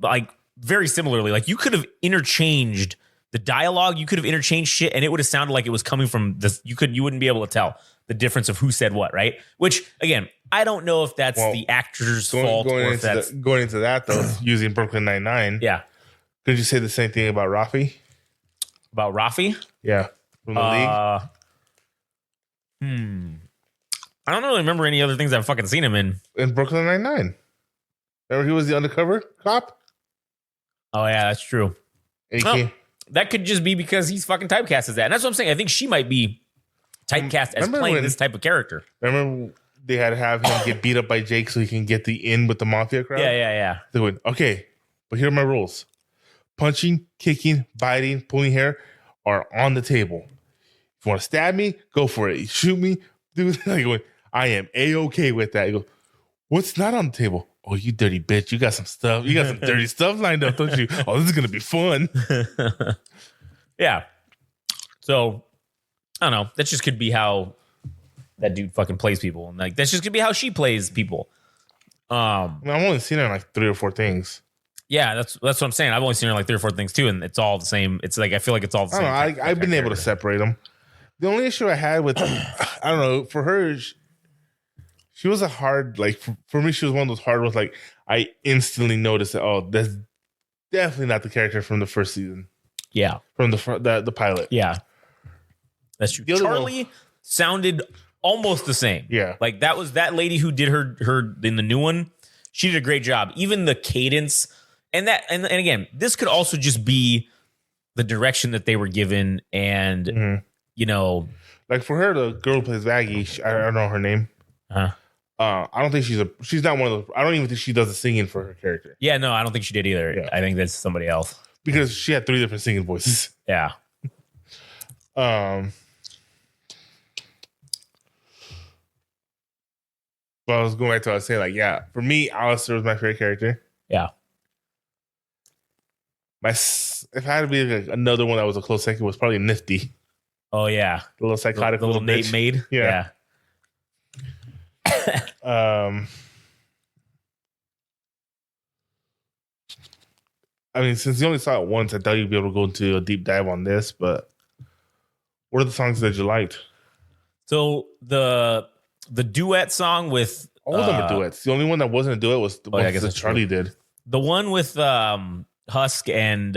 similarly. Like you could have interchanged The dialogue, you could have interchanged shit and it would have sounded like it was coming from this. You wouldn't be able to tell the difference of who said what, right? Which again, I don't know if that's the actor's fault or if that's going into that though, using Brooklyn Nine-Nine. Yeah. Could you say the same thing about Rafi? About Rafi? Yeah. From the league? I don't really remember any other things I've fucking seen him in. In Brooklyn Nine-Nine. Remember he was the undercover cop? Oh yeah, that's true. That could just be because he's fucking typecast as that. And that's what I'm saying. I think she might be typecast as playing this type of character. Remember they had to have him get beat up by Jake so he can get the in with the mafia crowd? Yeah. They went, okay, but here are my rules. Punching, kicking, biting, pulling hair are on the table. If you want to stab me, go for it. You shoot me, dude. I am A-okay with that. You go, what's not on the table? Oh, you dirty bitch. You got some stuff. You got some dirty stuff lined up, don't you? Oh, this is going to be fun. Yeah. So, I don't know. That just could be how that dude fucking plays people. And like, that's just going to be how she plays people. I've only seen her in like 3 or 4 things. Yeah, that's what I'm saying. I've only seen her in like 3 or 4 things too. And it's all the same. It's like, I feel like it's all the same. I've been able to separate them. The only issue I had with, I don't know, for her, she was a hard, like, for me, she was one of those hard ones. Like, I instantly noticed that, oh, that's definitely not the character from the first season. Yeah. From the pilot. Yeah. That's true. Charlie sounded almost the same. Yeah. Like, that was that lady who did her in the new one. She did a great job. Even the cadence. And again, this could also just be the direction that they were given. And, you know. Like, for her, the girl who plays Maggie, I don't know her name. I don't think she's not one of those. I don't even think she does the singing for her character. Yeah, no, I don't think she did either. Yeah. I think that's somebody else. Because she had 3 different singing voices. Yeah. But I was going back to what I was saying, like, yeah, for me, Alistair was my favorite character. Yeah. If I had to be like another one that was a close second, was probably Nifty. Oh yeah, the little psychotic the little Nate maid. Yeah. I mean, since you only saw it once, I thought you'd be able to go into a deep dive on this. But what are the songs that you liked? So the duet song with all of them are duets. The only one that wasn't a duet was the one that Charlie did. The one with Husk and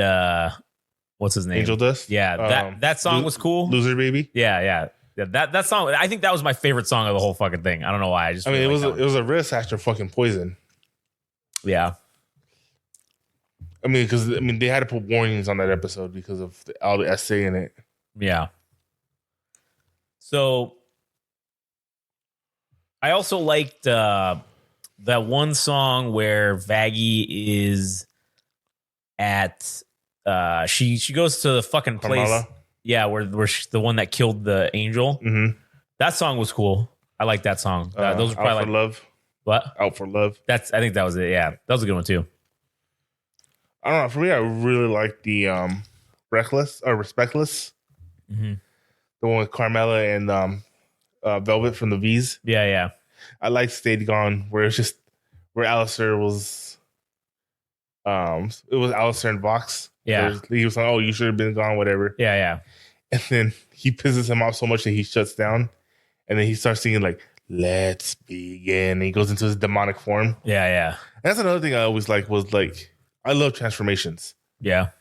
what's his name? Angel Dust. Yeah, that song was cool. Loser Baby. Yeah. That song. I think that was my favorite song of the whole fucking thing. I don't know why. I mean, it was a risk after fucking Poison. Yeah. I mean, because they had to put warnings on that episode because of all the essay in it. Yeah. So I also liked that one song where Vaggie is at she goes to the fucking place. Carmela? Yeah, where she's the one that killed the angel. Mm-hmm. That song was cool. I like that song. Those are probably Out for Love. What? Out for Love. I think that was it. Yeah, that was a good one too. I don't know. For me, I really like the Reckless or Respectless. Mm-hmm. The one with Carmela and Velvet from the V's. Yeah. I like Stayed Gone, where it's just where Alistair was. It was Alistair and Vox. Yeah, he was like, "Oh, you should have been gone," whatever. Yeah. And then he pisses him off so much that he shuts down, and then he starts singing like "Let's Begin." And he goes into his demonic form. Yeah. And that's another thing I always like was like I love transformations. Yeah,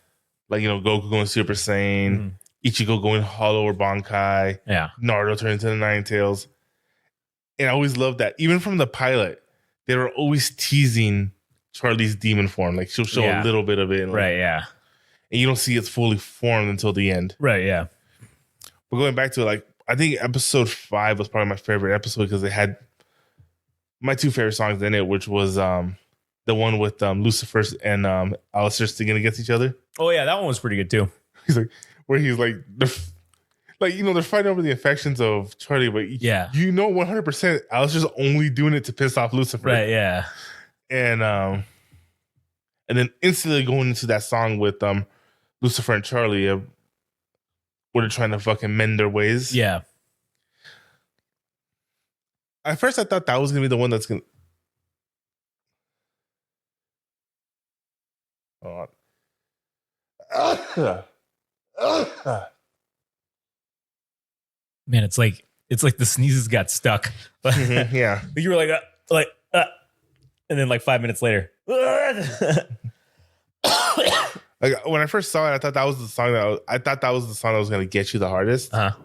like Goku going Super Saiyan, Ichigo going Hollow or Bankai. Yeah, Naruto turning into the Nine Tails. And I always loved that. Even from the pilot, they were always teasing Charlie's demon form. Like she'll show a little bit of it. Right, yeah. And you don't see it's fully formed until the end. Right, yeah. But going back to it, like, I think episode 5 was probably my favorite episode because it had my 2 favorite songs in it, which was the one with Lucifer and Alistair singing against each other. Oh, yeah, that one was pretty good too. He's like, they're fighting over the affections of Charlie, but 100% Alistair's only doing it to piss off Lucifer. Right, yeah. And then instantly going into that song with Lucifer and Charlie, where they're trying to fucking mend their ways. Yeah. At first, I thought that was gonna be the one that's gonna. Man, it's like the sneezes got stuck. Yeah. You were and then like 5 minutes later. Like when I first saw it, I thought that was the song that was gonna get you the hardest. Uh-huh.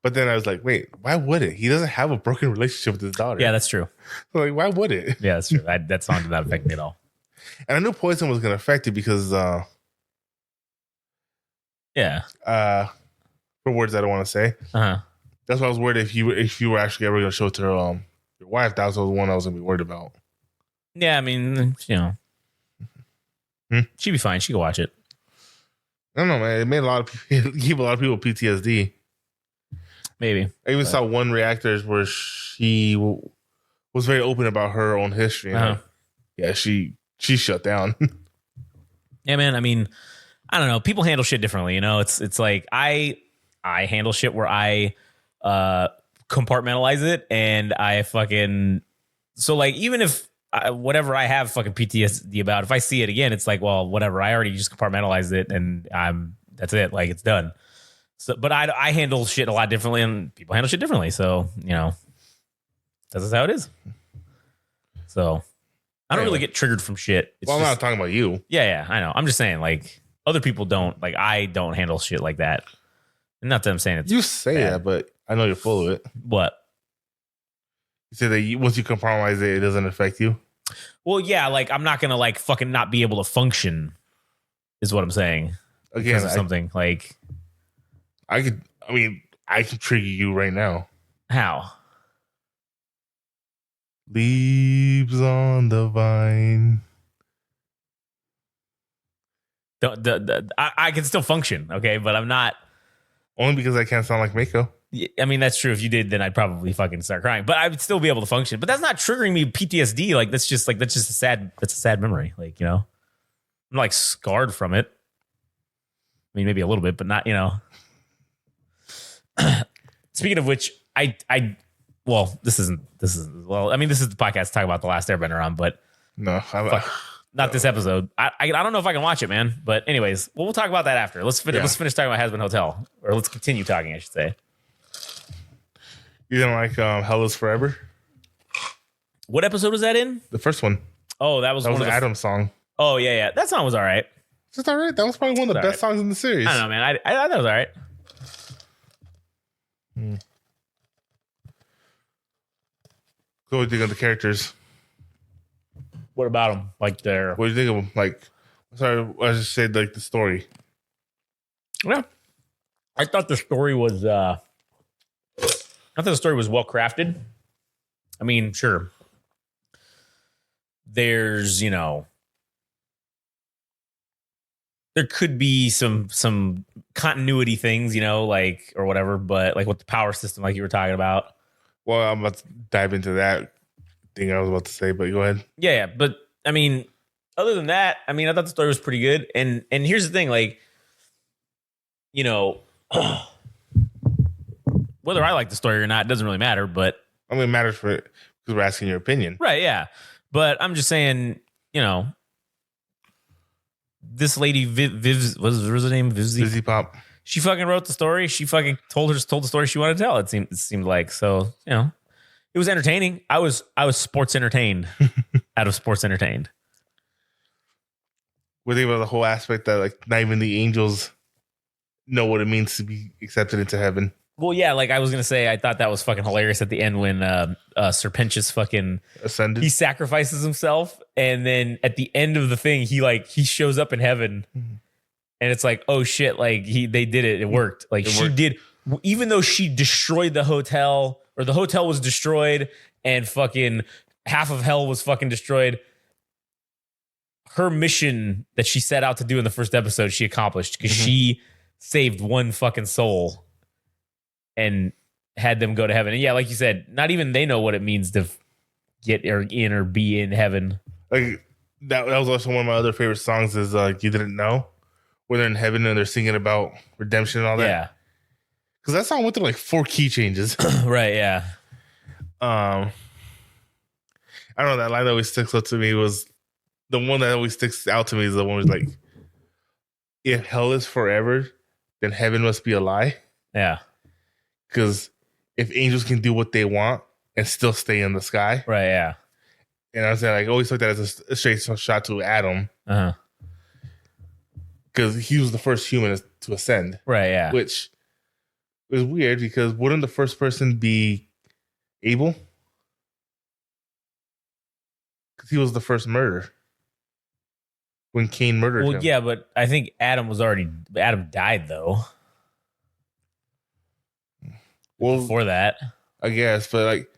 But then I was like, wait, why would it? He doesn't have a broken relationship with his daughter. Yeah, that's true. So like, why would it? Yeah, that's true. That song did not affect me at all. And I knew Poison was gonna affect it because Yeah. for words I don't want to say. Uh-huh. That's why I was worried if you were actually ever gonna show it to your wife. That was the one I was gonna be worried about. Yeah, I mean, she'd be fine. She could watch it. I don't know, man. It made a lot of people gave a lot of people PTSD. Maybe. I even saw one reactor where she was very open about her own history. Uh-huh. Yeah, she shut down. Yeah, man. I mean, I don't know. People handle shit differently. It's like I handle shit where I compartmentalize it, and I fucking so like even if whatever I have fucking PTSD about, if I see it again, it's like, well, whatever. I already just compartmentalized it, and that's it. Like it's done. So, but I handle shit a lot differently, and people handle shit differently. So that's just how it is. So I don't really get triggered from shit. I'm not talking about you. Yeah, I know. I'm just saying, like, other people don't. Like, I don't handle shit like that. And not that I'm saying it's You say bad. that, but I know you're full of it. What? You say that once you compromise it, it doesn't affect you. Well, yeah, like I'm not gonna like fucking not be able to function. Is what I'm saying. Again, Because of something like I can trigger you right now. how? Leaves on the vine. I can still function, okay, but I'm not. Only because I can't sound like Mako. I mean, that's true. If you did, then I'd probably fucking start crying. But I would still be able to function. But that's not triggering me PTSD. Like that's just a sad memory. Like I'm like scarred from it. I mean, maybe a little bit, but not. Speaking of which, this is the podcast to talk about The Last Airbender on, but No, not this episode. I don't know if I can watch it, man. But anyways, we'll talk about that after. Let's finish talking about Hazbin Hotel, or let's continue talking, I should say. You didn't like Hell is Forever? What episode was that in? The first one. Oh, that was That one was of the Adam's song. Oh yeah. That song was all right. It's all right. That was probably one of the best songs in the series. I don't know, man. I thought that was all right. So what do you think of the characters? What about them? Like their What do you think of them? Like, sorry, I just said like the story. yeah. I thought the story was well crafted. I mean, sure. There's, there could be some continuity things, like or whatever, but like with the power system, like you were talking about. Well, I'm about to dive into that thing I was about to say, but go ahead. Yeah, but I mean, other than that, I mean, I thought the story was pretty good. And here's the thing, like, whether I like the story or not, it doesn't really matter. But I mean, it matters because we're asking your opinion, right? Yeah, but I'm just saying, this lady Viv, what was her name? Vizzy Pop. She fucking wrote the story. She fucking told the story she wanted to tell. It seemed like so. It was entertaining. I was sports entertained out of sports entertained. What do you think about the whole aspect that like not even the angels know what it means to be accepted into heaven? Well, yeah, like I was gonna say, I thought that was fucking hilarious at the end when Serpentius fucking ascended. He sacrifices himself, and then at the end of the thing, he shows up in heaven, and it's like, oh shit, like they did it, it worked. Like she did, even though she destroyed the hotel, or the hotel was destroyed, and fucking half of hell was fucking destroyed. Her mission that she set out to do in the first episode, she accomplished because she saved one fucking soul and had them go to heaven. And yeah, like you said, not even they know what it means to get in or be in heaven. Like that was also one of my other favorite songs is You Didn't Know, where they're in heaven and they're singing about redemption and all that. Yeah. Because that song went through like 4 key changes. Right, yeah. I don't know, that line that always sticks up to me was the one that always sticks out to me is the one was like, if hell is forever, then heaven must be a lie. Yeah. Because if angels can do what they want and still stay in the sky, Right. Yeah. and I said, like, always took that as a straight shot to Adam, because he was the first human to ascend. Right. Yeah. Which is weird because wouldn't the first person be Abel? Because he was the first murderer when Cain murdered him. Well, yeah, but I think Adam died though. Well, Before that, I guess, but like,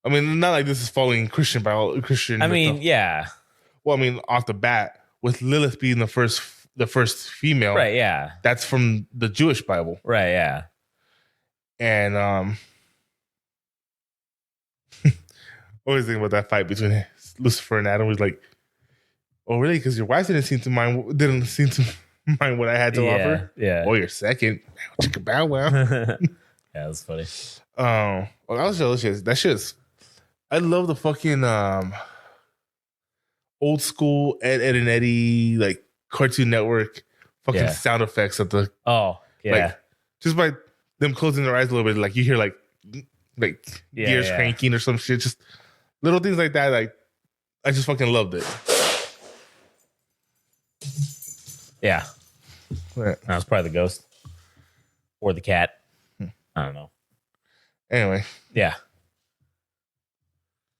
I mean, not like this is following Christian biology. Christian. I mean, yeah. Well, I mean, off the bat, with Lilith being the first female, Right. Yeah. that's from the Jewish Bible, Right. Yeah. and always think about that fight between Lucifer and Adam. Was like, oh, really? Because your wife didn't seem to mind what I had to offer. Yeah. Oh, you're second. Chicka bow wow. Yeah, that's funny. Well, that was delicious. That shit's. I love the fucking old school Ed and Eddie, like Cartoon Network fucking sound effects at the. Oh yeah. Like, just by them closing their eyes a little bit, like you hear like gears cranking or some shit. Just little things like that. Like I just fucking loved it. Yeah. That was probably the ghost or the cat. I don't know. Anyway. Yeah.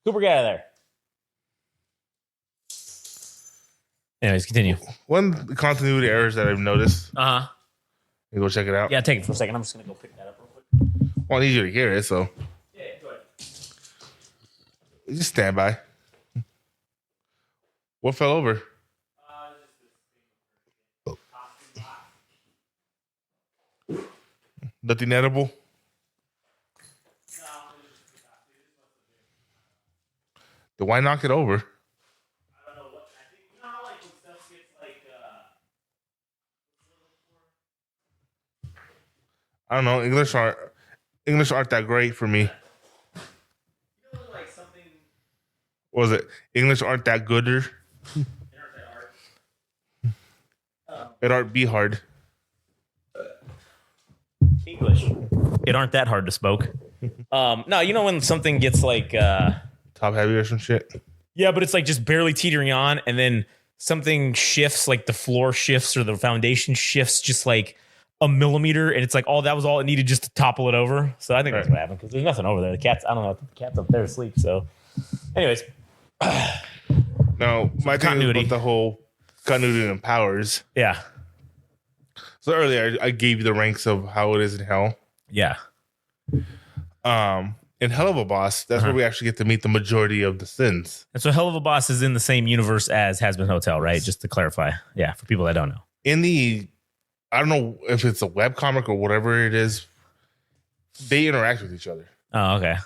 Cooper, get out of there. Anyways, continue. One continuity errors that I've noticed. You go check it out. Yeah, take it for a second. I'm just gonna go pick that up real quick. Well, I need you to hear it, so. Yeah, go ahead. Just stand by. What fell over? Nothing edible? Then why knock it over? I don't know what I think. You know how like when stuff gets like I don't know. English aren't that great for me. you know like something What was it? English aren't that gooder. It aren't be hard. English. It aren't that hard to spoke. No, you know when something gets like Top heavy or some shit. yeah, but it's like just barely teetering on, and then something shifts, like the floor shifts or the foundation shifts just like a millimeter, and it's like that was all it needed just to topple it over. So I think that's what happened because there's nothing over there. The cat's I don't know, the cat's up there asleep. So, anyways, No, my thing is continuity. about the whole continuity and powers. Yeah, So earlier I gave you the ranks of how it is in hell. yeah, In Hell of a Boss, that's where we actually get to meet the majority of the sins. and so Hell of a Boss is in the same universe as Hazbin Hotel, right? Just to clarify, yeah, for people that don't know. In the, I don't know if it's a webcomic or whatever it is, they interact with each other. Oh, okay.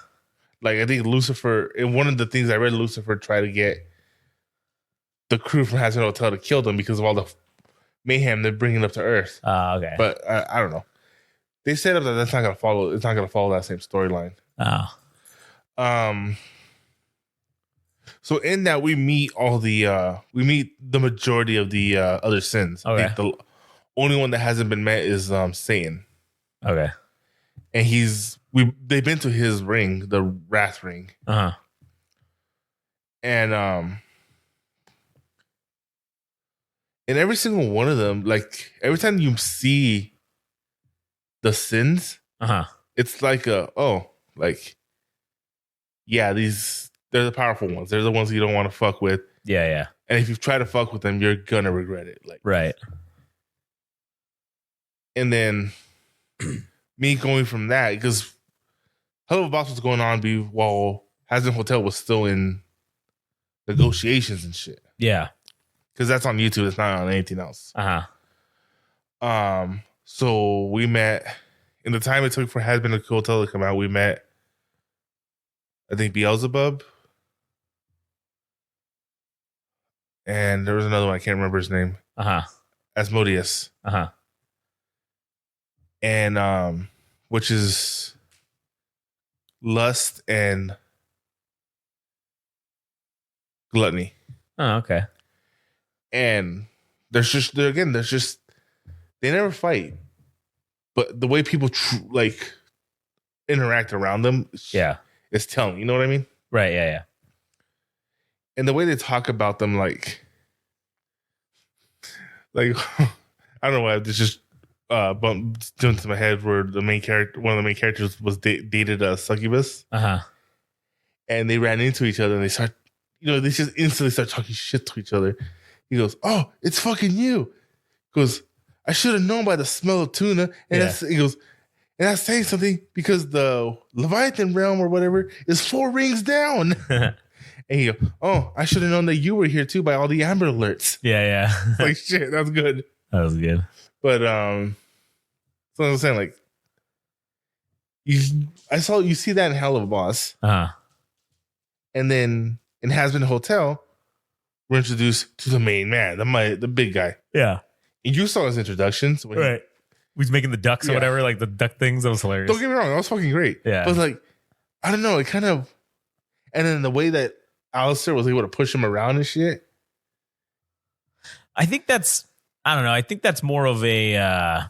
Like I think Lucifer, in one of the things I read, Lucifer tried to get the crew from Hazbin Hotel to kill them because of all the mayhem they're bringing up to Earth. Oh, okay. But I don't know. They set up that that's not gonna follow. It's not gonna follow that same storyline. Oh, So in that we meet the majority of the other sins. Okay. I think the only one that hasn't been met is Satan, okay. and they've been to his ring, the Wrath Ring, and in every single one of them, like every time you see the sins, it's like yeah, they're the powerful ones. They're the ones you don't want to fuck with. Yeah, yeah. And if you try to fuck with them, you're gonna regret it. Like Right. And then me going from that, because Hell of a Boss was going on while Hazbin Hotel was still in negotiations and shit. Yeah. Because that's on YouTube. It's not on anything else. So we met in the time it took for Hazbin Hotel to come out. We met, I think, Beelzebub, and there was another one I can't remember his name. Asmodeus. And which is lust and gluttony. Oh, okay. And there's just they never fight, but the way people like interact around them, is telling. You know what I mean? Right. Yeah. And the way they talk about them, like I don't know why this just bumped into my head where one of the main characters was dated a succubus, and they ran into each other and they start, they just instantly start talking shit to each other. He goes, "Oh, it's fucking you." He goes, "I should have known by the smell of tuna." And he goes, "And that's saying something because the Leviathan realm or whatever is 4 rings down." And he goes, "Oh, I should have known that you were here too by all the Amber Alerts." Yeah. Like, shit, that's good. That was good. But so I'm saying, like, you see that in Hell of a Boss, and then in Hazbin Hotel, we're introduced to the main man, the big guy. Yeah, and you saw his introductions, right? He's making the ducks or whatever, like the duck things. That was hilarious. Don't get me wrong, that was fucking great. Yeah, but like, I don't know, it kind of, and then the way that Alistair was able to push him around and shit. I think that's more of a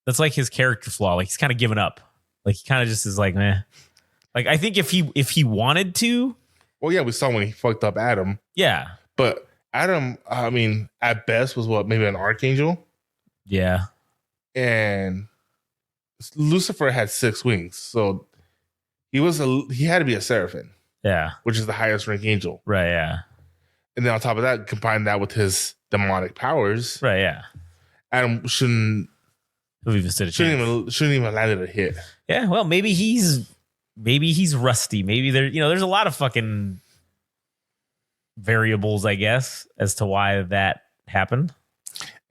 that's like his character flaw. Like he's kind of given up. Like he kind of just is like, meh. Like I think if he wanted to. Well, yeah, we saw when he fucked up Adam. Yeah. But Adam, I mean, at best was maybe an archangel. Yeah. And Lucifer had 6 wings. So he had to be a seraphim. Yeah. Which is the highest rank angel. Right, yeah. And then on top of that, combine that with his demonic powers. Right, yeah. Adam shouldn't even landed a hit. Yeah, well, maybe he's rusty. Maybe there's a lot of fucking variables, I guess, as to why that happened.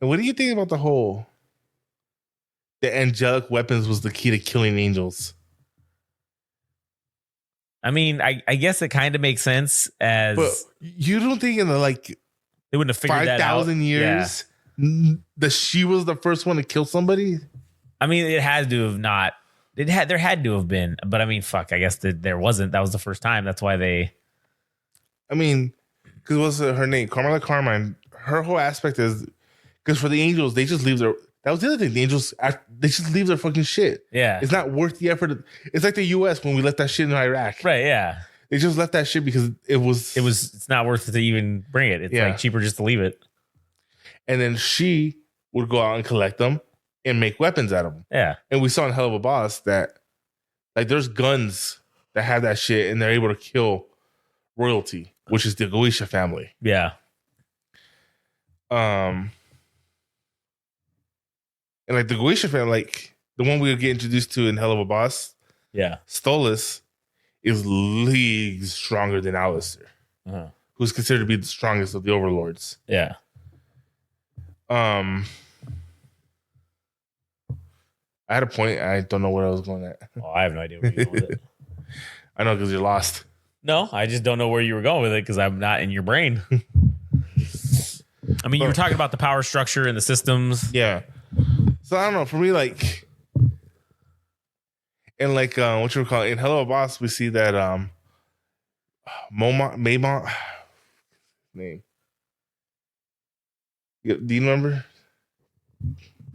And what do you think about the angelic weapons was the key to killing angels? I mean, I guess it kind of makes sense but you don't think in the they wouldn't have figured that out 5,000 years that she was the first one to kill somebody? I mean, it had to have not. There had to have been, but I mean, fuck. I guess there wasn't. That was the first time. That's why they. I mean, because what's her name? Carmela Carmine. Her whole aspect is because for the angels, they just leave their. That was the other thing. The angels, they just leave their fucking shit. Yeah, it's not worth the effort. It's like the U.S. when we left that shit in Iraq. Right. Yeah. They just left that shit because it's not worth it to even bring it. It's like cheaper just to leave it. And then she would go out and collect them and make weapons out of them. Yeah. And we saw in Hell of a Boss that like there's guns that have that shit and they're able to kill royalty, which is the Goetia family. Yeah. And like the Goetia family, like the one we would get introduced to in Hell of a Boss, Stolas is leagues stronger than Alistair, who's considered to be the strongest of the overlords. Yeah. I had a point. I don't know where I was going at. Oh, I have no idea where you're going with it. I know because you're lost. No, I just don't know where you were going with it because I'm not in your brain. I mean, you were talking about the power structure and the systems. Yeah. So I don't know. For me, like, and like what you were calling in Hello Boss, we see that Maymont name. Do you remember?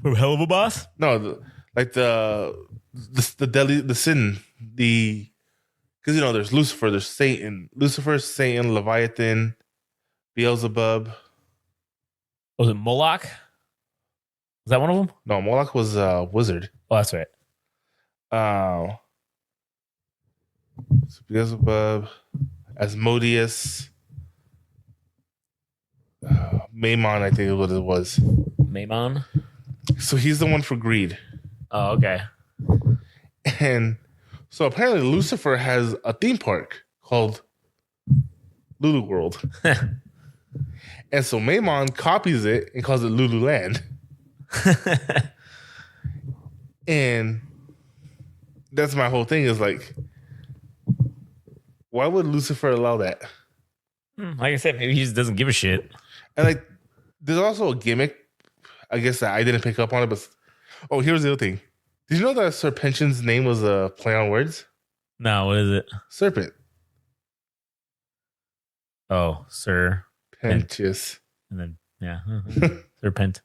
From Hell of a Boss? No, the sin, because there's Lucifer, there's Satan, Leviathan, Beelzebub. Was it Moloch? Was that one of them? No, Moloch was a wizard. Oh, that's right. Beelzebub, Asmodeus, Maimon, I think is what it was. Maimon? So he's the one for greed. Oh, okay. And so apparently Lucifer has a theme park called Lulu World. And so Maimon copies it and calls it Lululand. And that's my whole thing is like, why would Lucifer allow that? Like I said, maybe he just doesn't give a shit. And like, there's also a gimmick, I guess that I didn't pick up on it, but here's the other thing. Did you know that Serpentian's name was a play on words? No, what is it? Serpent. Oh, Sir Pentious. And then, yeah. Serpent.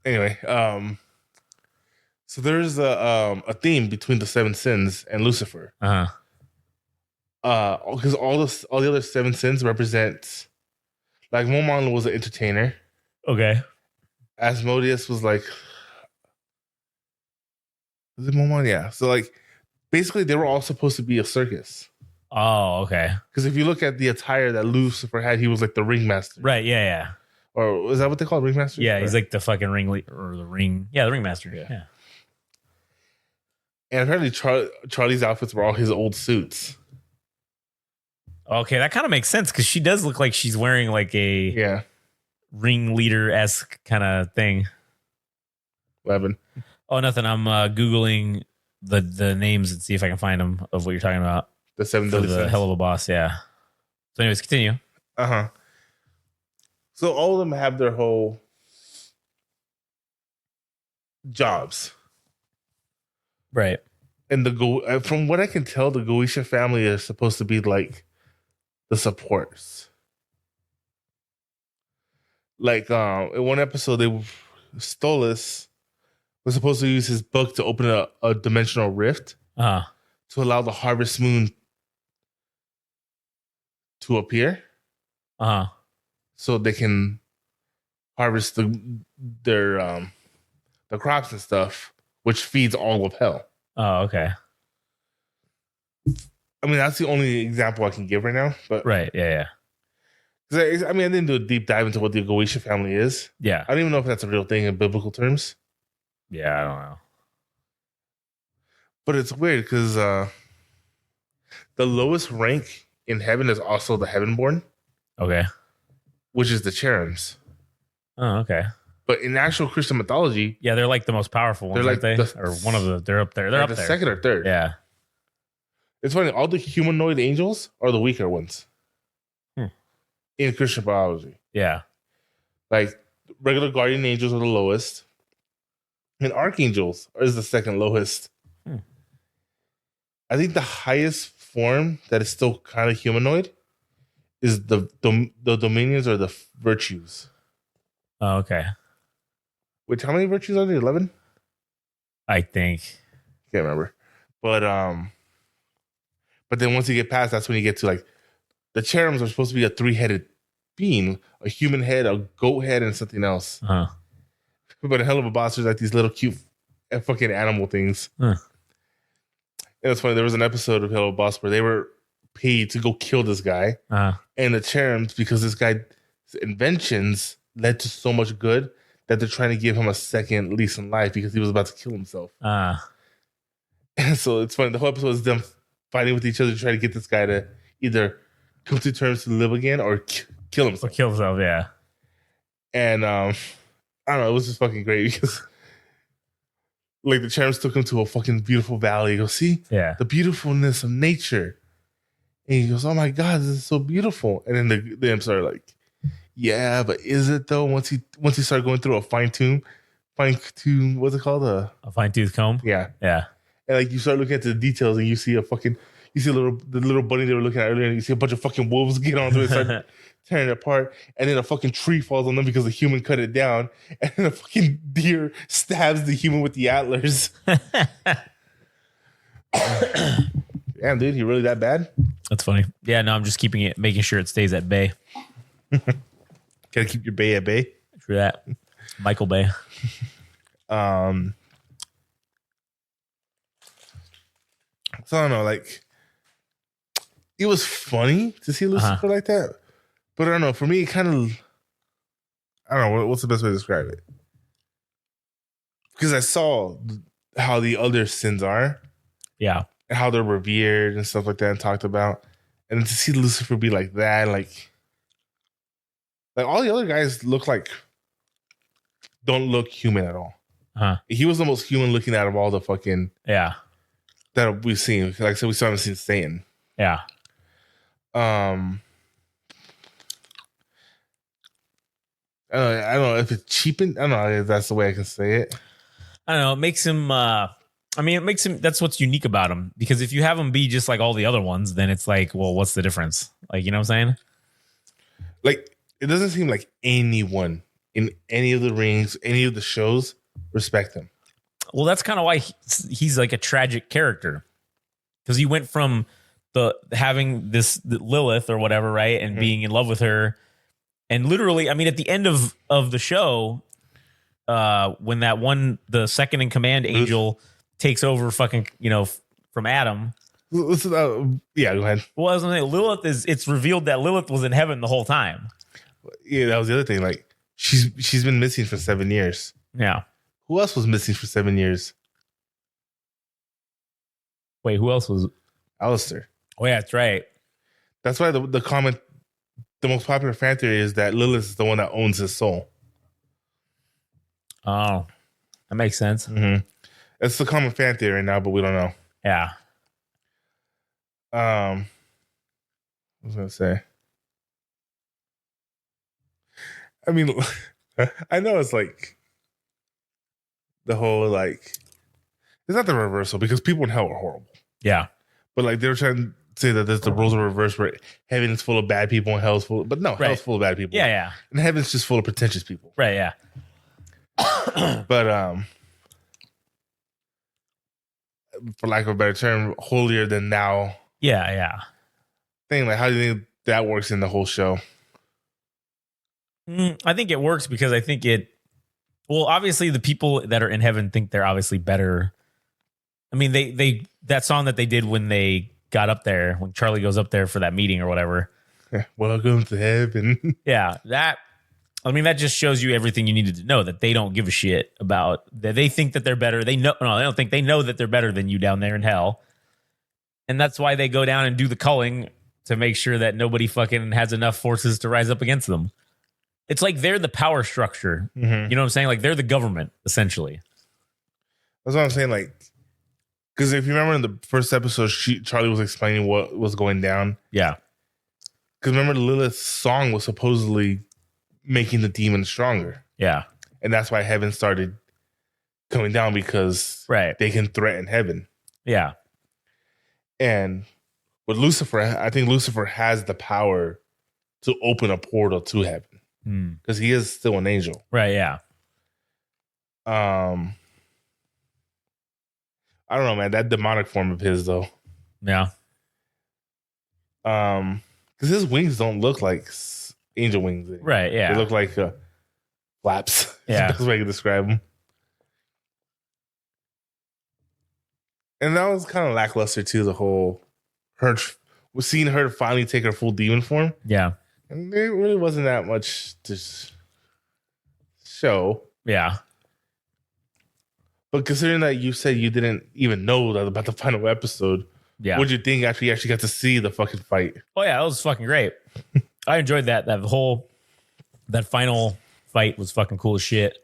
Anyway, so there's a theme between the seven sins and Lucifer. Because all the other seven sins represent, like, Momon was an entertainer. Okay. Asmodeus was like, was it Momon? Yeah. So, like, basically they were all supposed to be a circus. Oh, okay. Because if you look at the attire that Lucifer had, he was like the ringmaster. Right. Yeah. Or is that what they call ringmaster? Yeah, he's like the fucking or the ring. Yeah, the ringmaster. Yeah. And apparently Charlie's outfits were all his old suits. Okay, that kind of makes sense because she does look like she's wearing like a ringleader-esque kind of thing. Levin. Oh, nothing. I'm Googling the names and see if I can find them of what you're talking about. The seven deadly sins. Hell of a boss, yeah. So anyways, continue. Uh-huh. So all of them have their whole jobs. Right. And from what I can tell, the Goetia family is supposed to be like the supports. Like in one episode, Stolas was supposed to use his book to open a dimensional rift to allow the harvest moon to appear. So they can harvest their crops and stuff, which feeds all of hell. Oh, okay. I mean, that's the only example I can give right now. But right, yeah. I didn't do a deep dive into what the Goetia family is. Yeah. I don't even know if that's a real thing in biblical terms. Yeah, I don't know. But it's weird because the lowest rank in heaven is also the heavenborn. Okay. Which is the cherubims. Oh, okay. But in actual Christian mythology, yeah, they're like the most powerful ones, like aren't they? Or one of the, they're up there. They're up the there. Second or third. Yeah. It's funny. All the humanoid angels are the weaker ones in Christian biology. Yeah. Like regular guardian angels are the lowest, and archangels is the second lowest. I think the highest form that is still kind of humanoid is the dominions or the virtues. Oh, okay. Which, how many virtues are there? 11? I think. Can't remember. But then once you get past, that's when you get to like the cherubims are supposed to be a 3-headed being, a human head, a goat head, and something else. But a hell of a boss, there's like these little cute fucking animal things. And it's funny, there was an episode of Hell of a Boss where they were paid to go kill this guy. And the cherubims, because this guy's inventions led to so much good that they're trying to give him a second lease in life because he was about to kill himself. And so it's funny, the whole episode is them fighting with each other to try to get this guy to either come to terms to live again or kill himself. Yeah. And I don't know, it was just fucking great because like the cherubims took him to a fucking beautiful valley. He goes, see? Yeah. The beautifulness of nature. And he goes, oh my God, this is so beautiful. And then the imps are like, yeah, but is it though? Once he started going through a fine tune, what's it called? A fine-tooth comb? Yeah. Yeah. And like you start looking at the details and you see the little bunny they were looking at earlier, and you see a bunch of fucking wolves get onto it and start tearing it apart, and then a fucking tree falls on them because the human cut it down, and then a fucking deer stabs the human with the antlers. Damn, dude, he really that bad? That's funny. Yeah, no, I'm just making sure it stays at bay. Gotta keep your bay at bay. True that. Michael Bay. So I don't know, like it was funny to see Lucifer like that, but I don't know. For me, it kind of, I don't know what's the best way to describe it, because I saw how the other sins are, yeah, and how they're revered and stuff like that, and talked about, and to see Lucifer be like that, like all the other guys don't look human at all. He was the most human looking out of all the fucking that we've seen. Like I said, we still haven't seen Satan. Yeah. I don't know if it's cheapened. I don't know if that's the way I can say it. I don't know. It makes him. It makes him. That's what's unique about him. Because if you have him be just like all the other ones, then it's like, well, what's the difference? Like, you know what I'm saying? Like it doesn't seem like anyone in any of the rings, any of the shows, respect him. Well, that's kind of why he's like a tragic character, because he went from having the Lilith or whatever, right, and being in love with her, and literally, I mean, at the end of the show, when the second in command angel takes over, fucking, from Adam. Yeah, go ahead. Well, I was gonna say, it's revealed that Lilith was in heaven the whole time. Yeah, that was the other thing. Like she's been missing for 7 years. Yeah. Who else was missing for 7 years? Wait, who else was? Alistair. Oh yeah, that's right. That's why the comment, the most popular fan theory is that Lilith is the one that owns his soul. Oh, that makes sense. Mm-hmm. It's the common fan theory right now, but we don't know. Yeah. I was gonna say. I mean, I know it's like the whole like it's not the reversal because people in hell are horrible. Yeah. But like they were trying to say that there's the rules of reverse where heaven is full of bad people and hell's full but no, hell's full of bad people. Yeah, yeah. And heaven's just full of pretentious people. Right, yeah. But for lack of a better term, holier than thou. Yeah, yeah. Thing, like how do you think that works in the whole show? I think it works because I think well, obviously the people that are in heaven think they're obviously better. I mean, they that song that they did when they got up there, when Charlie goes up there for that meeting or whatever. Yeah, welcome to heaven. Yeah, that just shows you everything you needed to know, that they don't give a shit about that. They think that they're better. They don't think they know that they're better than you down there in hell. And that's why they go down and do the culling to make sure that nobody fucking has enough forces to rise up against them. It's like they're the power structure. Mm-hmm. You know what I'm saying? Like they're the government, essentially. That's what I'm saying. Like, because if you remember in the first episode, Charlie was explaining what was going down. Yeah. Because remember, Lilith's song was supposedly making the demon stronger. Yeah. And that's why heaven started coming down, because they can threaten heaven. Yeah. And with Lucifer, I think Lucifer has the power to open a portal to heaven because he is still an angel. Right. Yeah. I don't know, man. That demonic form of his, though. Yeah. Because his wings don't look like angel wings. Right. Yeah. They look like flaps. Yeah. That's the way I can describe them. And that was kind of lackluster too. The whole seeing her finally take her full demon form. Yeah. And there really wasn't that much to show. Yeah. But considering that you said you didn't even know about the final episode, yeah, what'd you think after you actually got to see the fucking fight? Oh yeah, that was fucking great. I enjoyed that. That final fight was fucking cool as shit.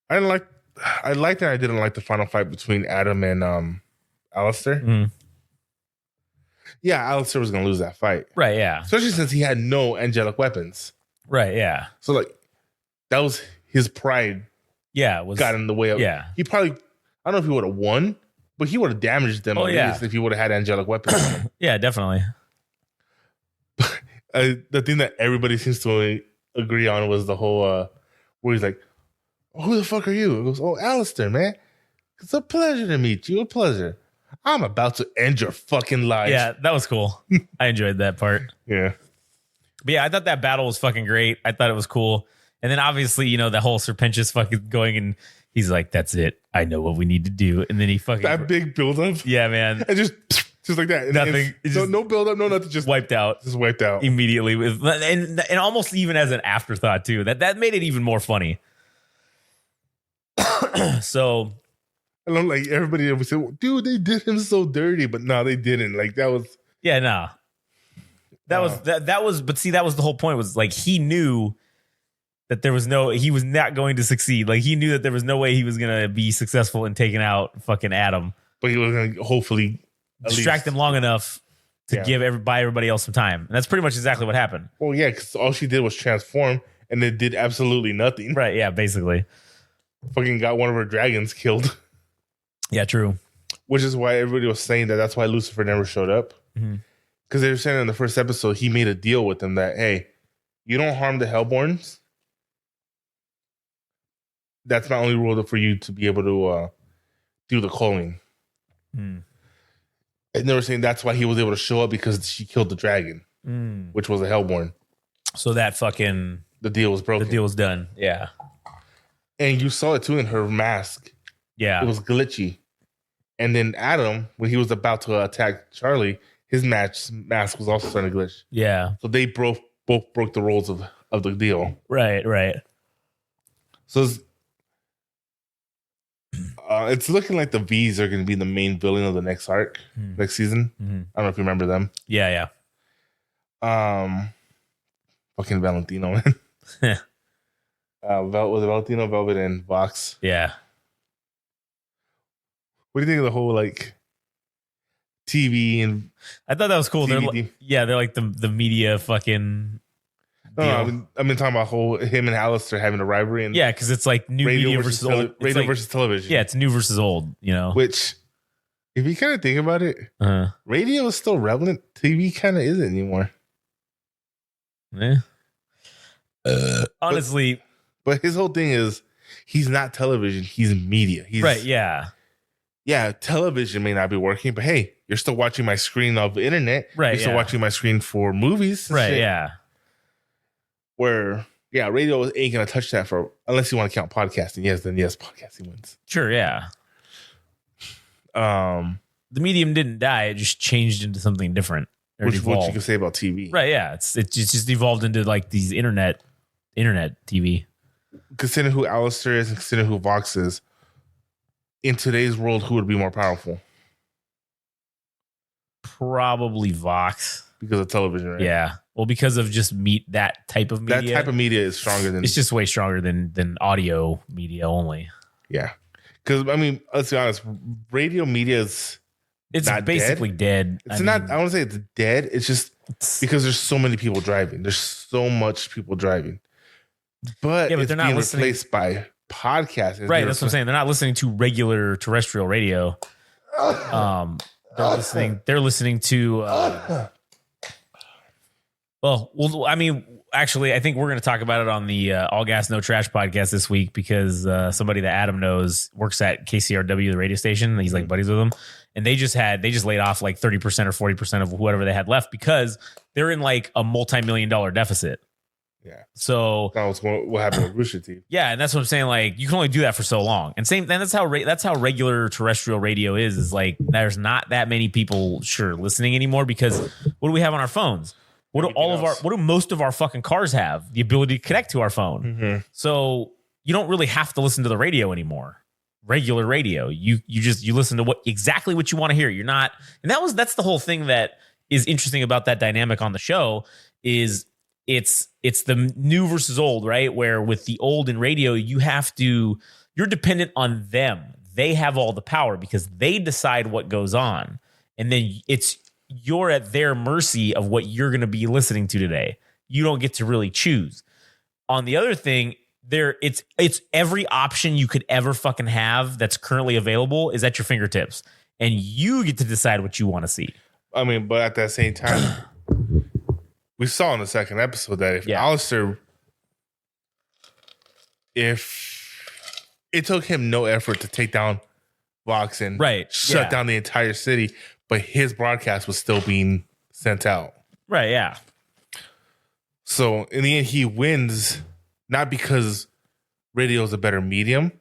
I liked that. I didn't like the final fight between Adam and Alistair. Mm-hmm. Yeah, Alistair was gonna lose that fight. Right, yeah. Especially since he had no angelic weapons. Right, yeah. So like that was his pride. Yeah, got in the way of. Yeah. He probably, I don't know if he would have won, but he would have damaged them least if he would have had angelic weapons. Yeah, definitely. The thing that everybody seems to agree on was the whole where he's like, oh, who the fuck are you? It goes, oh, Alistair, man. It's a pleasure to meet you. A pleasure. I'm about to end your fucking life. Yeah, that was cool. I enjoyed that part. Yeah. But yeah, I thought that battle was fucking great. I thought it was cool. And then obviously, the whole Serpentius fucking going and he's like, that's it. I know what we need to do. And then he fucking... That big buildup. Yeah, man. And just like that. Nothing. No buildup, no nothing. Just wiped out. Just wiped out. Immediately. And almost even as an afterthought, too. That made it even more funny. So... I don't like everybody ever said, dude, they did him so dirty. But no, they didn't. Like that was... Yeah, no. That was... But see, that was the whole point, was like he knew... that he was not going to succeed. Like he knew that there was no way he was going to be successful in taking out fucking Adam. But he was going to hopefully distract them long enough to buy everybody else some time. And that's pretty much exactly what happened. Well, yeah, because all she did was transform and it did absolutely nothing. Right. Yeah, basically. Fucking got one of her dragons killed. Yeah, true. Which is why everybody was saying that's why Lucifer never showed up. Because they were saying in the first episode, he made a deal with them that, hey, you don't harm the Hellborns. That's my only rule for you to be able to do the calling. And they were saying that's why he was able to show up, because she killed the dragon, which was a Hellborn. So that fucking the deal was broken. The deal was done. Yeah. And you saw it too in her mask. Yeah. It was glitchy. And then Adam, when he was about to attack Charlie, his mask was also starting to glitch. Yeah. So they both broke the rules of the deal. Right, right. So it's looking like the V's are going to be the main villain of the next arc, next season. I don't know if you remember them. Yeah, yeah. Fucking Valentino, man. Was it Valentino, Velvet, and Vox? Yeah. What do you think of the whole like TV and? I thought that was cool. They're like the media fucking. No, I've been talking about him and Alistair having a rivalry, and because it's like new media versus old radio versus television. Yeah, it's new versus old. You know, which if you kind of think about it, radio is still relevant. TV kind of isn't anymore. Yeah. Honestly, but his whole thing is he's not television. He's media. He's right. Yeah. Yeah, television may not be working, but hey, you're still watching my screen of the internet. Right. You're still watching my screen for movies. Right. Shit. Yeah. Where, radio ain't going to touch that unless you want to count podcasting. Yes, then yes, podcasting wins. Sure. Yeah. The medium didn't die. It just changed into something different. Which is what you can say about TV. Right. Yeah. It just evolved into like these internet TV. Consider who Alistair is and consider who Vox is. In today's world, who would be more powerful? Probably Vox. Because of television, right? Yeah. Well, because of just that type of media. That type of media is stronger than... It's just way stronger than audio media only. Yeah. Because, I mean, let's be honest. Radio media is... It's not basically dead. It's not... I want to say it's dead. It's just because there's so many people driving. There's so much people driving. But they're not listening. Replaced by podcasts. Right. That's what I'm saying. They're not listening to regular terrestrial radio. They're listening to... Well, I mean, actually, I think we're going to talk about it on the All Gas No Trash podcast this week because somebody that Adam knows works at KCRW, the radio station. He's like buddies with them, and they just laid off like 30% or 40% of whatever they had left because they're in like a multi-million-dollar deficit. Yeah. So what happened with Rooster Teeth? Yeah, and that's what I'm saying. Like, you can only do that for so long, and that's how regular terrestrial radio is like there's not that many people listening anymore because what do we have on our phones? What do most of our fucking cars have? The ability to connect to our phone. Mm-hmm. So you don't really have to listen to the radio anymore. Regular radio. You listen to exactly what you want to hear. You're not, and that's the whole thing that is interesting about that dynamic on the show is it's the new versus old, right? Where with the old in radio, you're dependent on them. They have all the power because they decide what goes on. And then you're at their mercy of what you're going to be listening to today. You don't get to really choose. On the other thing, it's every option you could ever fucking have that's currently available is at your fingertips, and you get to decide what you want to see. I mean, but at that same time, we saw in the second episode that if Alistair, if it took him no effort to take down Vox and shut down the entire city, but his broadcast was still being sent out. Right, yeah. So in the end, he wins not because radio is a better medium.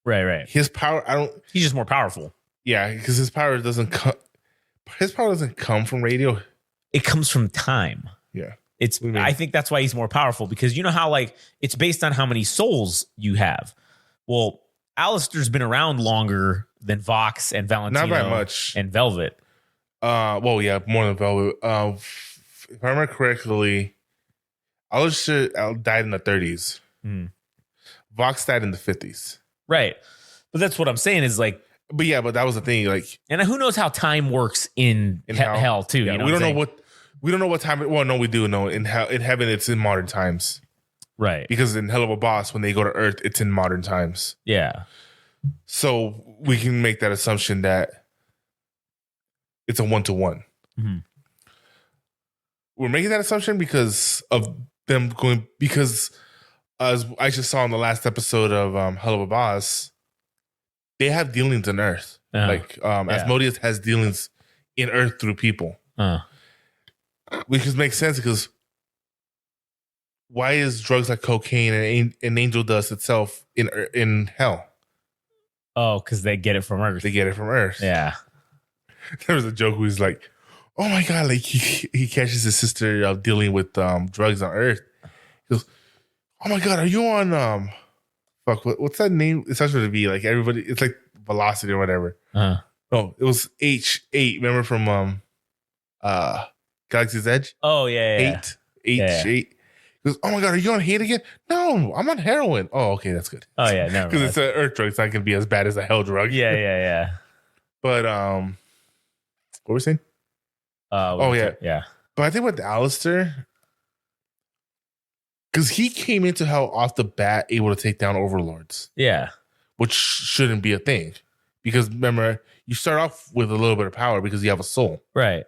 Right. His power, he's just more powerful. Yeah, because his power doesn't come from radio. It comes from time. Yeah. I think that's why he's more powerful because you know how like it's based on how many souls you have. Well, Alistair's been around longer than Vox and Valentino. Not very much. And Velvet. Well, yeah, more than Velvet. If I remember correctly, Alistair died in the 30s. Vox died in the 50s. Right. But that's what I'm saying is like. But that was the thing. Like, and who knows how time works in hell too. Yeah, you know we don't know what time. Well, no, we do know in heaven. It's in modern times. Right. Because in Hell of a Boss, when they go to Earth, it's in modern times. Yeah. So we can make that assumption that it's a 1-to-1. Mm-hmm. We're making that assumption because of them going because as I just saw in the last episode of Hell of a Boss, they have dealings in Earth. Like Asmodeus has dealings in Earth through people, which makes sense because why is drugs like cocaine and angel dust itself in hell? Oh, because they get it from Earth. They get it from Earth. Yeah. There was a joke where he's like, "Oh my god!" Like he catches his sister dealing with drugs on Earth. He goes, "Oh my god, are you on fuck? What's that name? It's supposed to be like everybody. It's like Velocity or whatever. Oh, it was H8. Remember from Galaxy's Edge? Oh yeah. H8. He goes, "Oh my god, are you on hate again?" "No, I'm on heroin." "Oh, okay, that's good." Oh yeah, no, because it's an Earth drug. It's not gonna be as bad as a hell drug. Yeah. But what were we saying? Yeah. But I think with Alistair, because he came into hell off the bat able to take down overlords. Yeah. Which shouldn't be a thing. Because remember, you start off with a little bit of power because you have a soul. Right.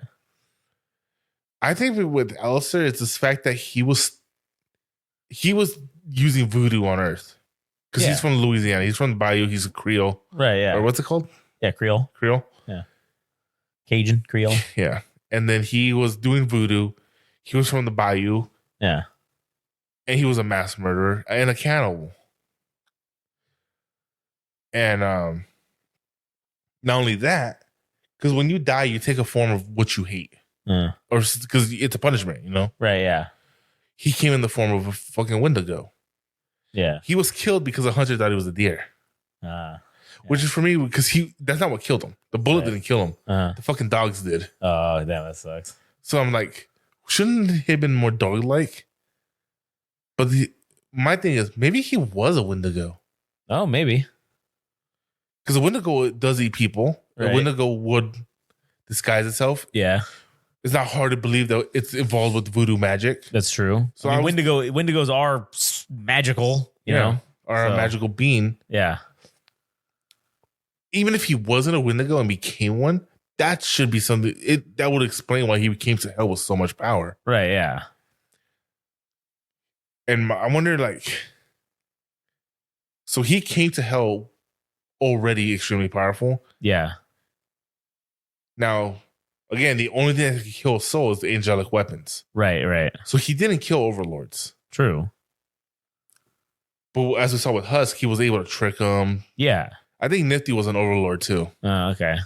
I think with Alistair, it's this fact that he was using voodoo on Earth. Because he's from Louisiana. He's from the Bayou. He's a Creole. Right, yeah. Or what's it called? Yeah, Creole. Yeah. Cajun, Creole. Yeah. And then he was doing voodoo. He was from the Bayou. Yeah. And he was a mass murderer and a cannibal. And not only that, because when you die, you take a form of what you hate. Or because it's a punishment, you know? Right, yeah. He came in the form of a fucking Wendigo. Yeah. He was killed because a hunter thought he was a deer. Which is for me, because that's not what killed him. The bullet didn't kill him. The fucking dogs did. Oh, damn, that sucks. So I'm like, shouldn't he have been more dog-like? But my thing is, maybe he was a Wendigo. Oh, maybe. Because a Wendigo does eat people. Right. A Wendigo would disguise itself. Yeah. It's not hard to believe that it's involved with voodoo magic. That's true. So Wendigos are magical, you know? Or a magical being. Yeah. Even if he wasn't a Wendigo and became one, that should be something that would explain why he came to hell with so much power. Right, yeah. And I wonder, so he came to hell already extremely powerful. Yeah. Now, again, the only thing that can kill a soul is the angelic weapons. Right. So he didn't kill overlords. True. But as we saw with Husk, he was able to trick him. Yeah. I think Nifty was an overlord too. Okay.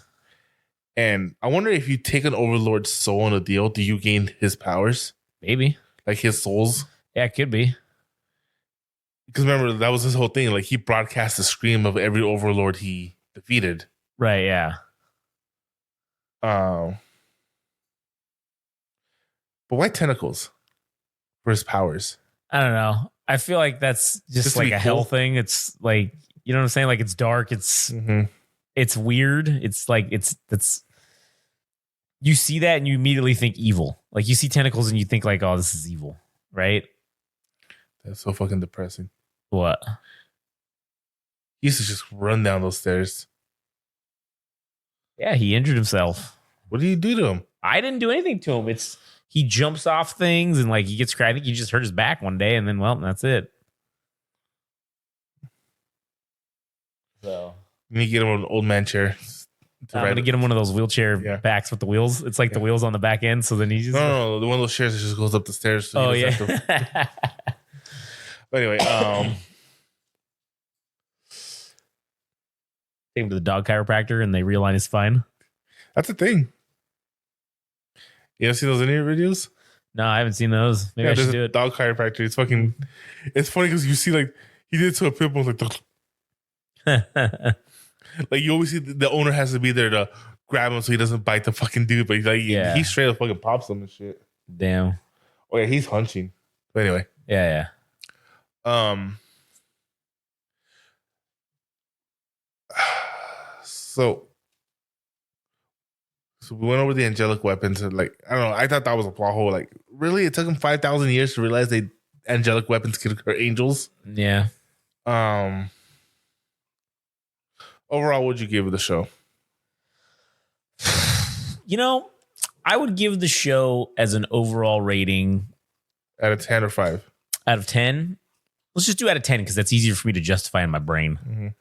And I wonder if you take an overlord's soul on a deal, do you gain his powers? Maybe. Like his souls? Yeah, it could be. Because remember, that was his whole thing. Like he broadcast the scream of every overlord he defeated. Right, yeah. But why tentacles for his powers? I don't know. I feel like that's just like a hell thing. It's like, you know what I'm saying? Like it's dark. It's it's weird. It's like you see that and you immediately think evil. Like you see tentacles and you think like, oh, this is evil, right? That's so fucking depressing. What? He used to just run down those stairs. Yeah, he injured himself. What did you do to him? I didn't do anything to him. He jumps off things and like he gets cracked. I think he just hurt his back one day and then, well, that's it. So you need to get him an old man chair. I'm going to get him one of those wheelchair backs with the wheels. It's like the wheels on the back end. So then he just... No, the one of those chairs that just goes up the stairs. So yeah. But anyway, take him to the dog chiropractor and they realign his spine. That's a thing. You ever see those interview videos? No, I haven't seen those. Maybe I should do it. Dog chiropractor. It's fucking... It's funny because you see like... He did it to a pit bull like... Like you always see the owner has to be there to grab him so he doesn't bite the fucking dude, but he straight up fucking pops him and shit. Damn. Oh yeah, he's hunching. But anyway. Yeah. So we went over the angelic weapons and like I don't know, I thought that was a plot hole. Like really, it took him 5,000 years to realize they angelic weapons could hurt angels. Yeah. Overall, what'd you give the show? You know, I would give the show as an overall rating Out of 10 or 5? Out of 10? Let's just do out of 10 because that's easier for me to justify in my brain.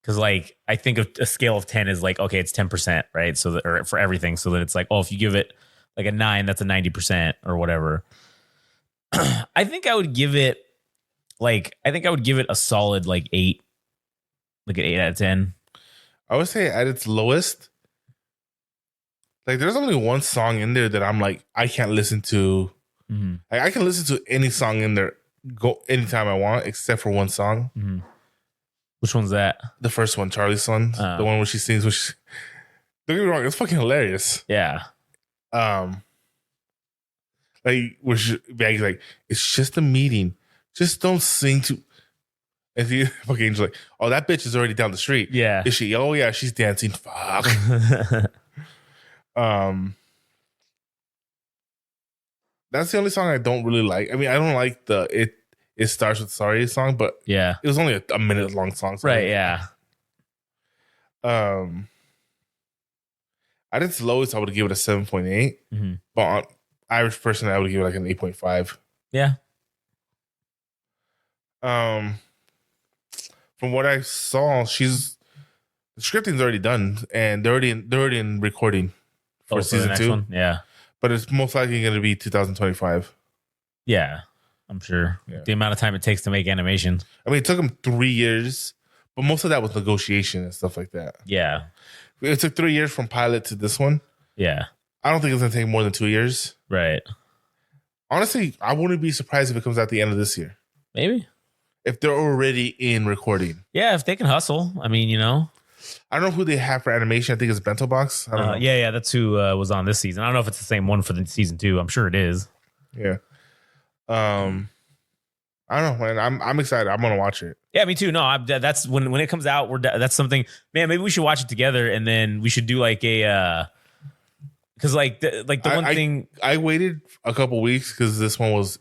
Because like I think of a scale of 10 is like, okay, it's 10%, right? So that, or for everything. So that it's like, oh, if you give it like a 9, that's a 90% or whatever. I think I would give it a solid like 8. Like an 8 out of 10. I would say at its lowest, like there's only one song in there that I'm like, I can't listen to. Like, I can listen to any song in there go anytime I want, except for one song. Which one's that? The first one, Charlie's Son. The one where she sings, which don't get me wrong, it's fucking hilarious. Yeah. Like Maggie's like, it's just a meeting. Just don't sing to. And he fucking Angel's like, oh, that bitch is already down the street. Yeah. Is she? Oh yeah, she's dancing. Fuck. That's the only song I don't really like. I mean, I don't like the it starts with Sorry song, but yeah, it was only a minute long song. So right, yeah. At its lowest, I would give it a 7.8. But on average person, I would give it like an 8.5. Yeah. From what I saw, the scripting's already done, and they're already in recording for season 2. One? Yeah. But it's most likely going to be 2025. Yeah, I'm sure. Yeah. The amount of time it takes to make animation. I mean, it took them 3 years, but most of that was negotiation and stuff like that. Yeah. It took 3 years from pilot to this one. Yeah. I don't think it's going to take more than 2 years. Right. Honestly, I wouldn't be surprised if it comes out the end of this year. Maybe. If they're already in recording. Yeah, if they can hustle. I mean, you know. I don't know who they have for animation. I think it's Bento Box. I don't know. Yeah, that's who was on this season. I don't know if it's the same one for the season 2. I'm sure it is. Yeah. I don't know, man. I'm excited. I'm gonna watch it. Yeah, me too. No, that's when it comes out. That's something. Man, maybe we should watch it together, and then we should do like a. Because like the one thing I waited a couple weeks because this one was.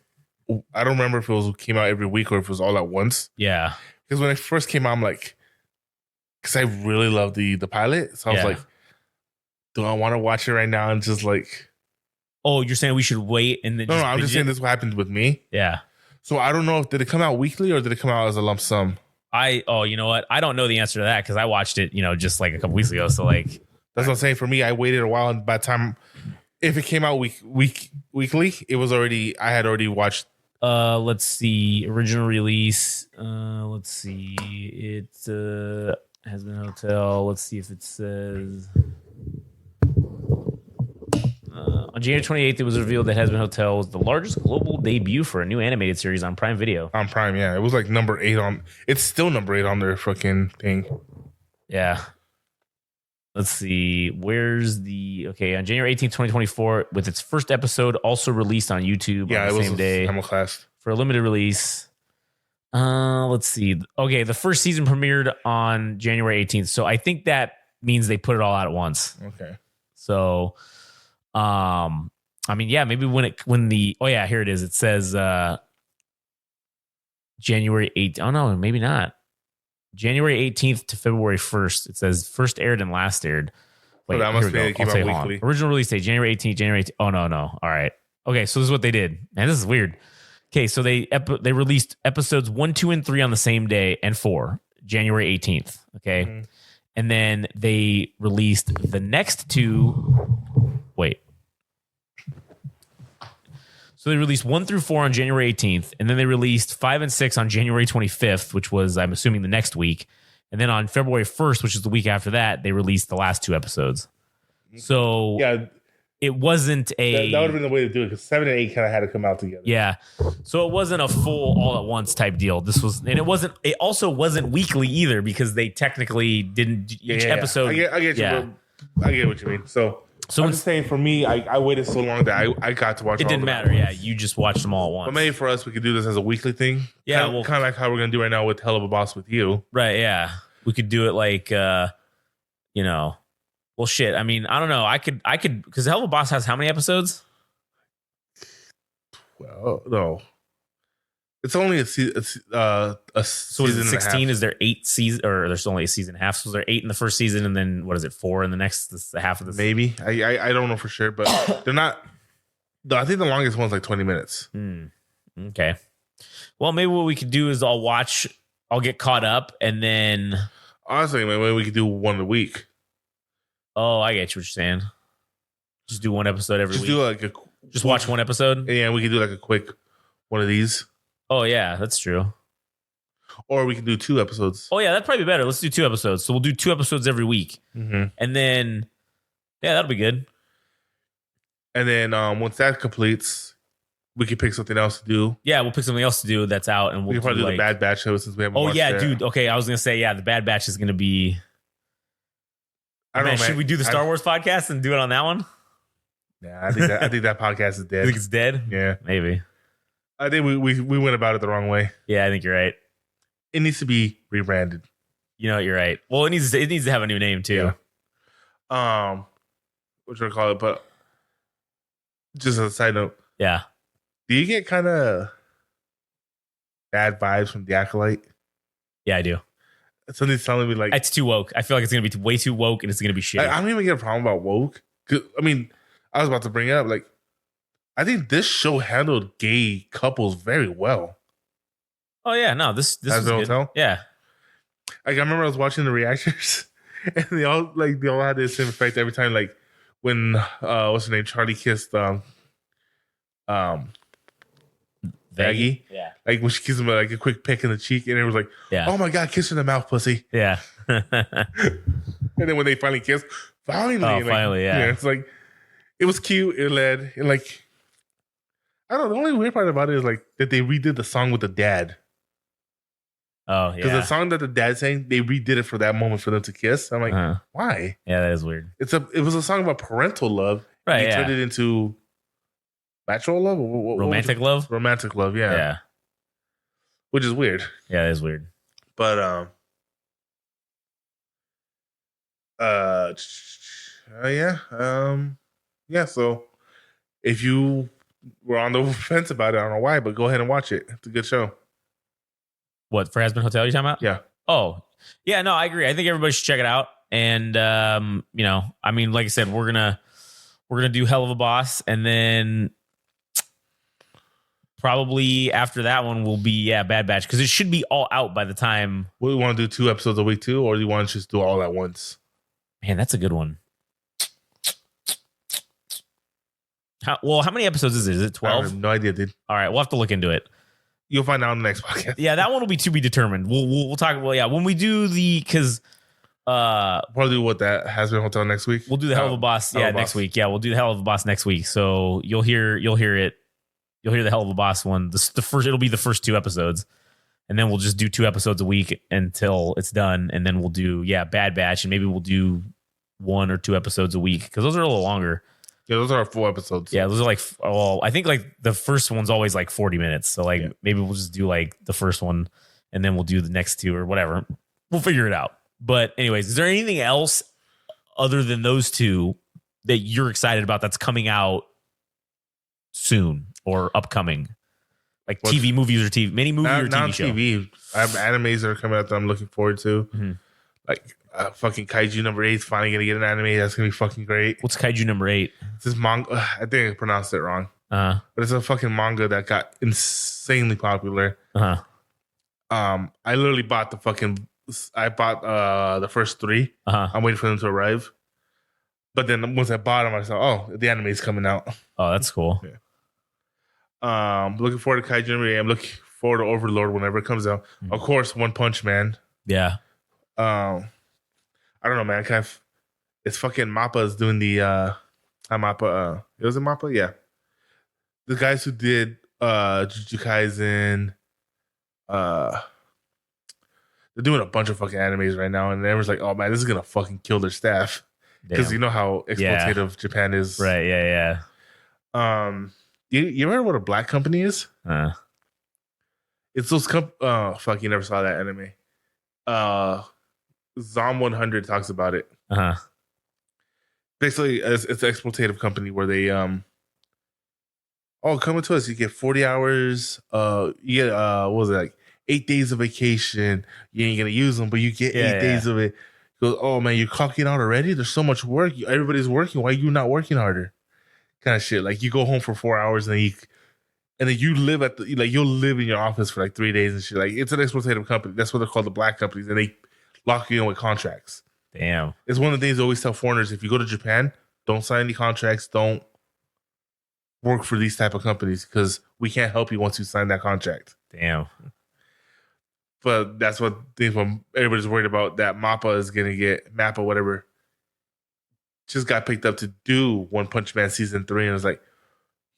I don't remember if it came out every week or if it was all at once. Yeah. Because when it first came out, I'm like, because I really love the pilot, so I was like, do I want to watch it right now and just like. Oh, you're saying we should wait and then No, I'm just saying this is what happened with me. Yeah. So I don't know if did it come out weekly or did it come out as a lump sum? You know what? I don't know the answer to that because I watched it, just like a couple weeks ago. So like that's what I'm saying. For me, I waited a while, and by the time if it came out weekly, it was already I had already watched. Let's see, original release. Let's see, it Hazbin Hotel. Let's see if it says. On January 28th, it was revealed that Hazbin Hotel was the largest global debut for a new animated series on Prime Video. On Prime, yeah. It was like number 8 on... It's still number 8 on their fucking thing. Yeah. Let's see. Where's the... Okay, on January 18th, 2024, with its first episode also released on YouTube on the same day. Simulcast. For a limited release. Let's see. Okay, the first season premiered on January 18th. So I think that means they put it all out at once. Okay. So... I mean, yeah, maybe here it is. It says January 8th. Oh no, maybe not. January 18th to February 1st. It says first aired and last aired. Wait, that must be it came out weekly. Original release date January 18th, January 18th. Oh no. All right. Okay, so this is what they did. Man, this is weird. Okay, so they released episodes 1, 2, and 3 on the same day, and 4, January 18th. Okay. Mm-hmm. And then they released the next 2. Wait. So they released 1 through 4 on January 18th, and then they released 5 and 6 on January 25th, which was, I'm assuming, the next week. And then on February 1st, which is the week after that, they released the last 2 episodes. So yeah, it wasn't a... That would have been the way to do it, because 7 and 8 kind of had to come out together. Yeah. So it wasn't a full all-at-once type deal. It also wasn't weekly either, because they technically didn't... Each episode... I get you, I get what you mean. So I'm just saying, for me, I waited so long that I got to watch. It didn't matter. Yeah, you just watched them all at once. But maybe for us, we could do this as a weekly thing. Yeah, kind of like how we're gonna do right now with Hell of a Boss with you. Right. Yeah, we could do it like, well, shit. I mean, I don't know. I could because Hell of a Boss has how many episodes? Well, no. It's only a season. So is it 16? Is there 8 seasons, or there's only a season and a half? So is there 8 in the first season, and then what is it, 4 in the next half of the maybe? I don't know for sure, but they're not. I think the longest one's like 20 minutes. Okay. Well, maybe what we could do is I'll get caught up, and then Honestly, maybe we could do one a week. oh, I get what you're saying. Just do one episode every week. Just watch one episode. Yeah, we could do like a quick one of these. Oh yeah, that's true. Or we can do 2 episodes. Oh yeah, that'd probably be better. Let's do 2 episodes. So we'll do 2 episodes every week, and then that'll be good. And then once that completes, we can pick something else to do. Yeah, we'll pick something else to do that's out, and We can probably do the Bad Batch show since we haven't. Oh yeah, dude. Okay, I was gonna say the Bad Batch is gonna be. I don't know, man. Should we do the Star Wars podcast and do it on that one? Yeah, I think that podcast is dead. You think it's dead? Yeah, maybe. I think we went about it the wrong way. Yeah, I think you're right. It needs to be rebranded. You know, you're right. Well, it needs to have a new name too. Yeah. What should I call it? But just as a side note, yeah. Do you get kind of bad vibes from The Acolyte? Yeah, I do. Somebody's telling me like it's too woke. I feel like it's gonna be way too woke, and it's gonna be shit. I don't even get a problem about woke. I mean, I was about to bring it up. Like, I think this show handled gay couples very well. Oh yeah, no, this Hazbin was good. Hotel? Yeah. Like I remember I was watching the reactors, and they all had the same effect every time. Like when what's her name, Charlie kissed Baggy. Yeah. Like when she kissed him like a quick peck in the cheek, and it was like, yeah. oh my god, kiss her in the mouth, pussy. Yeah. And then when they finally kissed, finally, yeah. It's like it was cute. It led and like I don't know. The only weird part about it is like that they redid the song with the dad. Oh yeah. Because the song that the dad sang, they redid it for that moment for them to kiss. I'm like, why? Yeah, that is weird. It was a song about parental love. Right. They turned it into natural love, romantic love. Romantic love, yeah. Yeah. Which is weird. Yeah, that is weird. But yeah. So if you were on the fence about it, I don't know why, but go ahead and watch it. It's a good show. What, for Hazbin Hotel you're talking about? Yeah. Oh, yeah. No, I agree. I think everybody should check it out. And you know, I mean, like I said, we're gonna do Hell of a Boss, and then probably after that one will be Bad Batch, because it should be all out by the time. We want to do 2 episodes a week too, or do you want to just do it all at once? Man, that's a good one. How many episodes is it? Is it 12? I have no idea, dude. All right, we'll have to look into it. You'll find out on the next podcast. Yeah, that one will be to be determined. We'll talk. Well, yeah, when we do because probably do what that Hazbin Hotel next week. We'll do the Hell of a Boss. Next week. Yeah, we'll do the Hell of a Boss next week. So you'll hear it. You'll hear the Hell of a Boss one. The first. It'll be the first 2 episodes, and then we'll just do 2 episodes a week until it's done, and then we'll do Bad Batch, and maybe we'll do 1 or 2 episodes a week because those are a little longer. Yeah, those are our full episodes. Yeah, those are like, I think like the first one's always like 40 minutes. So like maybe we'll just do like the first one, and then we'll do the next 2 or whatever. We'll figure it out. But anyways, is there anything else other than those 2 that you're excited about that's coming out soon or upcoming? Like TV movies or mini movie or TV show? TV. I have animes that are coming out that I'm looking forward to. Mm-hmm. Like fucking Kaiju number 8 is finally gonna get an anime. That's gonna be fucking great. What's Kaiju number 8? It's this manga. I think I pronounced it wrong. But it's a fucking manga that got insanely popular. I literally bought the first 3. I'm waiting for them to arrive. But then once I bought them, I saw, oh, the anime is coming out. Oh, that's cool. Yeah. Looking forward to Kaiju number 8. I'm looking forward to Overlord whenever it comes out. Mm-hmm. Of course, One Punch Man. Yeah. I don't know, man. It's fucking Mappa is doing the Mappa. It was a Mappa, yeah. The guys who did Jujutsu Kaisen, they're doing a bunch of fucking animes right now, and everyone's like, "Oh man, this is gonna fucking kill their staff," because you know how exploitative Japan is. Right? Yeah. You ever heard what a black company is? It's those fuck, you never saw that anime. Zom 100 talks about it. Basically, it's an exploitative company where they come to us. You get 40 hours. You get what was it, like 8 days of vacation. You ain't gonna use them, but you get 8 days of it. He goes, oh man, you're clocking out already. There's so much work. Everybody's working. Why are you not working harder? kind of shit. Like you go home for 4 hours and then you live at the like you'll live in your office for like 3 days and shit. Like it's an exploitative company. That's what they're called, the black companies, and they lock you in with contracts. Damn. It's one of the things I always tell foreigners: if you go to Japan, don't sign any contracts. Don't work for these type of companies because we can't help you once you sign that contract. Damn. But that's what everybody's worried about. That Mappa is gonna get Mappa, whatever. Just got picked up to do One Punch Man season 3, and it's like,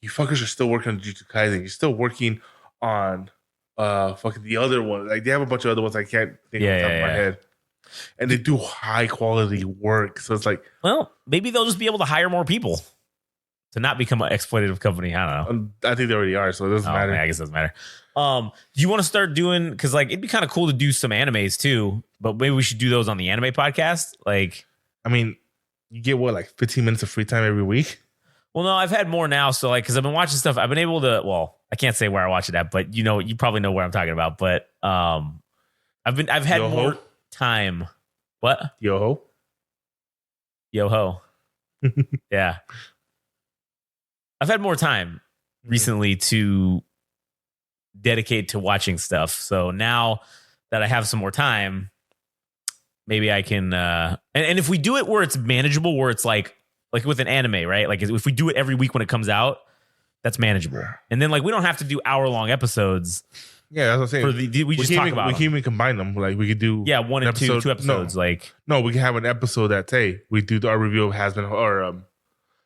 you fuckers are still working on Jujutsu Kaisen. You're still working on fucking the other one. Like they have a bunch of other ones I can't think off the top of my head. And they do high quality work. So it's like, well, maybe they'll just be able to hire more people to not become an exploitative company. I don't know. I think they already are, so it doesn't matter. Man, I guess it doesn't matter. Do you want to start doing, because like it'd be kind of cool to do some animes too, but maybe we should do those on the anime podcast. Like, I mean, you get what, like 15 minutes of free time every week? Well, no, I've had more now. So like, because I've been watching stuff, I've been able to, well, I can't say where I watch it at, but you probably know where I'm talking about. But I've had more time. What? Yo-ho? Yo-ho. Yeah. I've had more time recently to dedicate to watching stuff. So now that I have some more time, maybe I can, and if we do it where it's manageable, where it's like with an anime, right? Like if we do it every week when it comes out, that's manageable. And then like, we don't have to do hour-long episodes. Yeah, that's what I'm saying. We just talk about we can even combine them. Like we could do one and two episodes. No, we can have an episode that we do our review of Hazbin or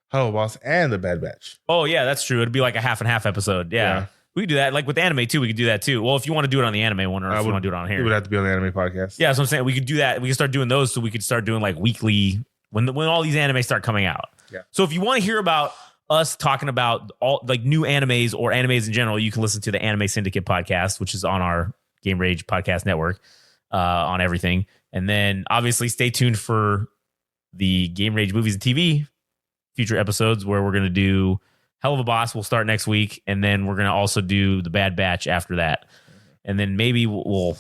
Hello Boss and the Bad Batch. Oh yeah, that's true. It'd be like a half and half episode. Yeah. We could do that. Like with anime too, we could do that too. Well, if you want to do it on the anime one, or if you want to do it on here, it would have to be on the anime podcast. Yeah, that's what I'm saying. We could do that. We could start doing those, so we could start doing like weekly when all these animes start coming out. Yeah. So if you want to hear about us talking about all like new animes or animes in general, you can listen to the Anime Syndicate podcast, which is on our Game Rage podcast network, on everything. And then obviously stay tuned for the Game Rage movies and TV future episodes, where we're going to do Hell of a Boss. We'll start next week. And then we're going to also do the Bad Batch after that. And then maybe we'll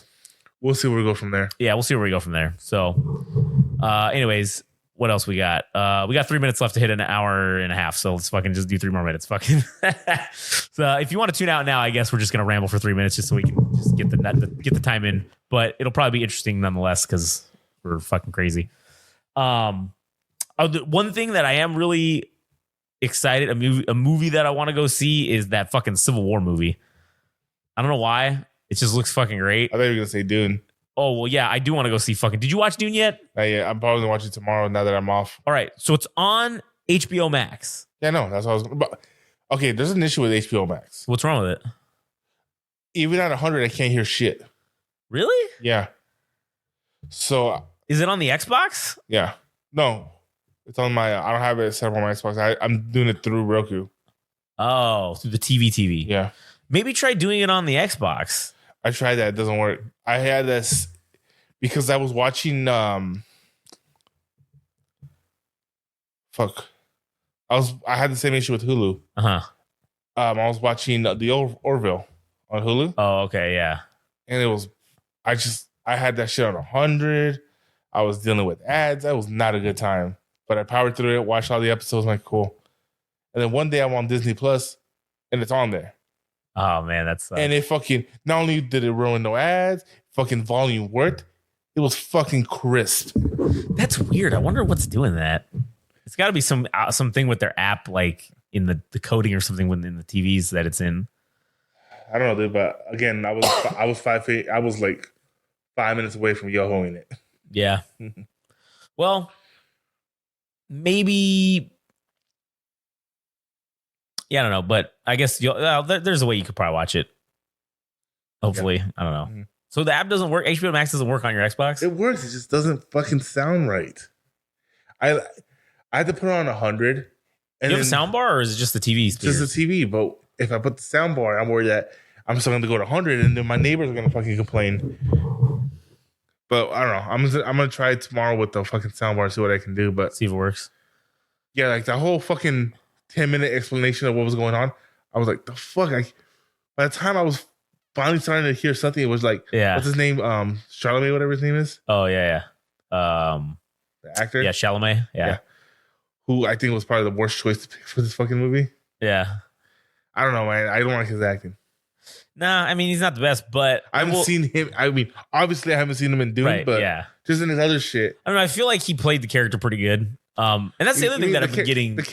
see where we go from there. Yeah, we'll see where we go from there. So anyways, what else we got? We got 3 minutes left to hit an hour and a half. So let's fucking just do 3 more minutes. Fucking. So if you want to tune out now, I guess we're just gonna ramble for 3 minutes just so we can just get the time in. But it'll probably be interesting nonetheless because we're fucking crazy. One thing that I am really excited, a movie that I want to go see is that fucking Civil War movie. I don't know why. It just looks fucking great. I thought you were gonna say Dune. Oh, well, yeah, I do want to go see fucking... Did you watch Dune yet? Yeah, I'm probably going to watch it tomorrow now that I'm off. All right, so it's on HBO Max. Yeah, no, that's what I was... But, okay, there's an issue with HBO Max. What's wrong with it? Even at 100, I can't hear shit. Really? Yeah. So... Is it on the Xbox? Yeah. No. It's on my... I don't have it set up on my Xbox. I'm doing it through Roku. Oh, through the TV. Yeah. Maybe try doing it on the Xbox. I tried that. It doesn't work. I had this because I was watching I had the same issue with Hulu. Uh-huh. I was watching the Orville on Hulu. Oh, okay, yeah. And it was I had that shit on 100. I was dealing with ads. That was not a good time. But I powered through it, watched all the episodes, I'm like, cool. And then one day I'm on Disney Plus and it's on there. Oh man, that's and it fucking not only did it ruin no ads, fucking volume worked. It was fucking crisp. That's weird. I wonder what's doing that. It's got to be something with their app, like in the coding or something within the TVs that it's in. I don't know, dude, but again, I was 5 feet. I was like 5 minutes away from yo-hoing it. Yeah. Well, maybe. Yeah, I don't know, but I guess there's a way you could probably watch it. Hopefully, yeah. I don't know. Mm-hmm. So the app doesn't work. HBO Max doesn't work on your Xbox. It works. It just doesn't fucking sound right. I had to put it on 100. And you have a sound bar, or is it just the TV speakers? Just the TV. But if I put the sound bar, I'm worried that I'm still going to go to 100, and then my neighbors are going to fucking complain. But I don't know. I'm gonna try it tomorrow with the fucking sound bar and see what I can do. But see if it works. Yeah, like the whole fucking 10-minute explanation of what was going on, I was like, the fuck? By the time I was finally starting to hear something, it was like, what's his name? Charlemagne, whatever his name is. Oh, yeah. The actor? Yeah, Chalamet. Yeah. who I think was probably the worst choice to pick for this fucking movie. Yeah. I don't know, man. I don't like his acting. Nah, I mean, he's not the best, but I haven't seen him. I mean, obviously, I haven't seen him in Dune, but just in his other shit. I don't know. I feel like he played the character pretty good. And that's the other thing that I've been getting. The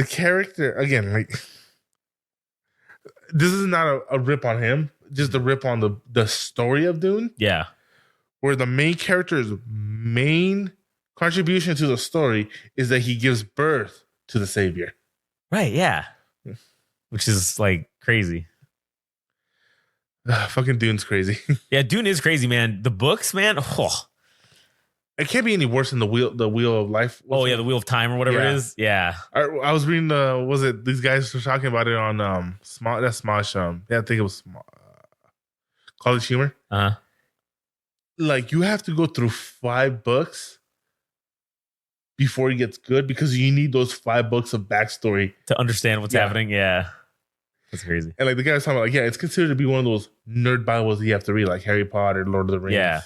character, again, like, this is not a rip on him, just a rip on the story of Dune. Yeah. Where the main character's main contribution to the story is that he gives birth to the savior. Right, yeah. Which is like crazy. Fucking Dune's crazy. Yeah, Dune is crazy, man. The books, man. Oh. It can't be any worse than the wheel of life. The Wheel of Time or whatever it is. Yeah. I was reading these guys were talking about it on Smosh. Yeah, I think it was College Humor. Uh-huh. Like, you have to go through 5 books before it gets good because you need those 5 books of backstory to understand what's happening. Yeah. That's crazy. And like the guy was talking about, like, it's considered to be one of those nerd Bibles that you have to read, like Harry Potter, Lord of the Rings. Yeah.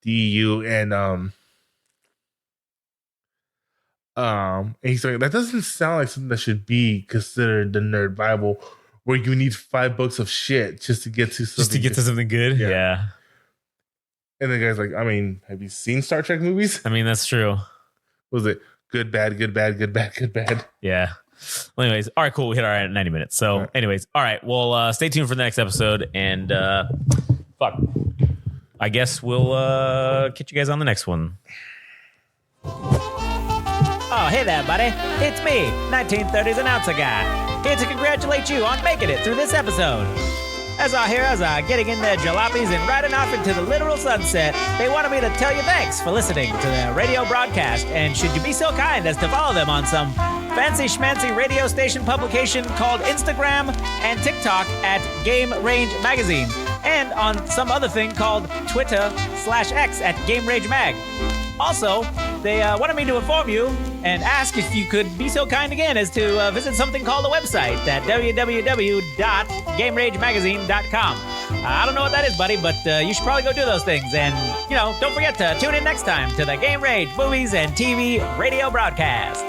The EU, and he's like, that doesn't sound like something that should be considered the nerd Bible, where you need 5 books of shit just to get to something good. Yeah. And the guy's like, I mean, have you seen Star Trek movies? I mean, that's true. What was it good, bad, good, bad, good, bad, good, bad? Yeah. Well, anyways, all right, cool. We hit our 90 minutes. So, anyways, all right. Well, stay tuned for the next episode, and I guess we'll catch you guys on the next one. Oh, hey there, buddy. It's me, 1930s announcer guy, here to congratulate you on making it through this episode. As our heroes are getting in their jalopies and riding off into the literal sunset, they wanted me to tell you thanks for listening to their radio broadcast, and should you be so kind as to follow them on some fancy schmancy radio station publication called Instagram and TikTok at Game Range Magazine, and on some other thing called Twitter/X at Game Range Mag. Also, they wanted me to inform you and ask if you could be so kind again as to visit something called a website at www.GameRageMagazine.com. I don't know what that is, buddy, but you should probably go do those things. And, don't forget to tune in next time to the Game Rage Movies and TV radio broadcast.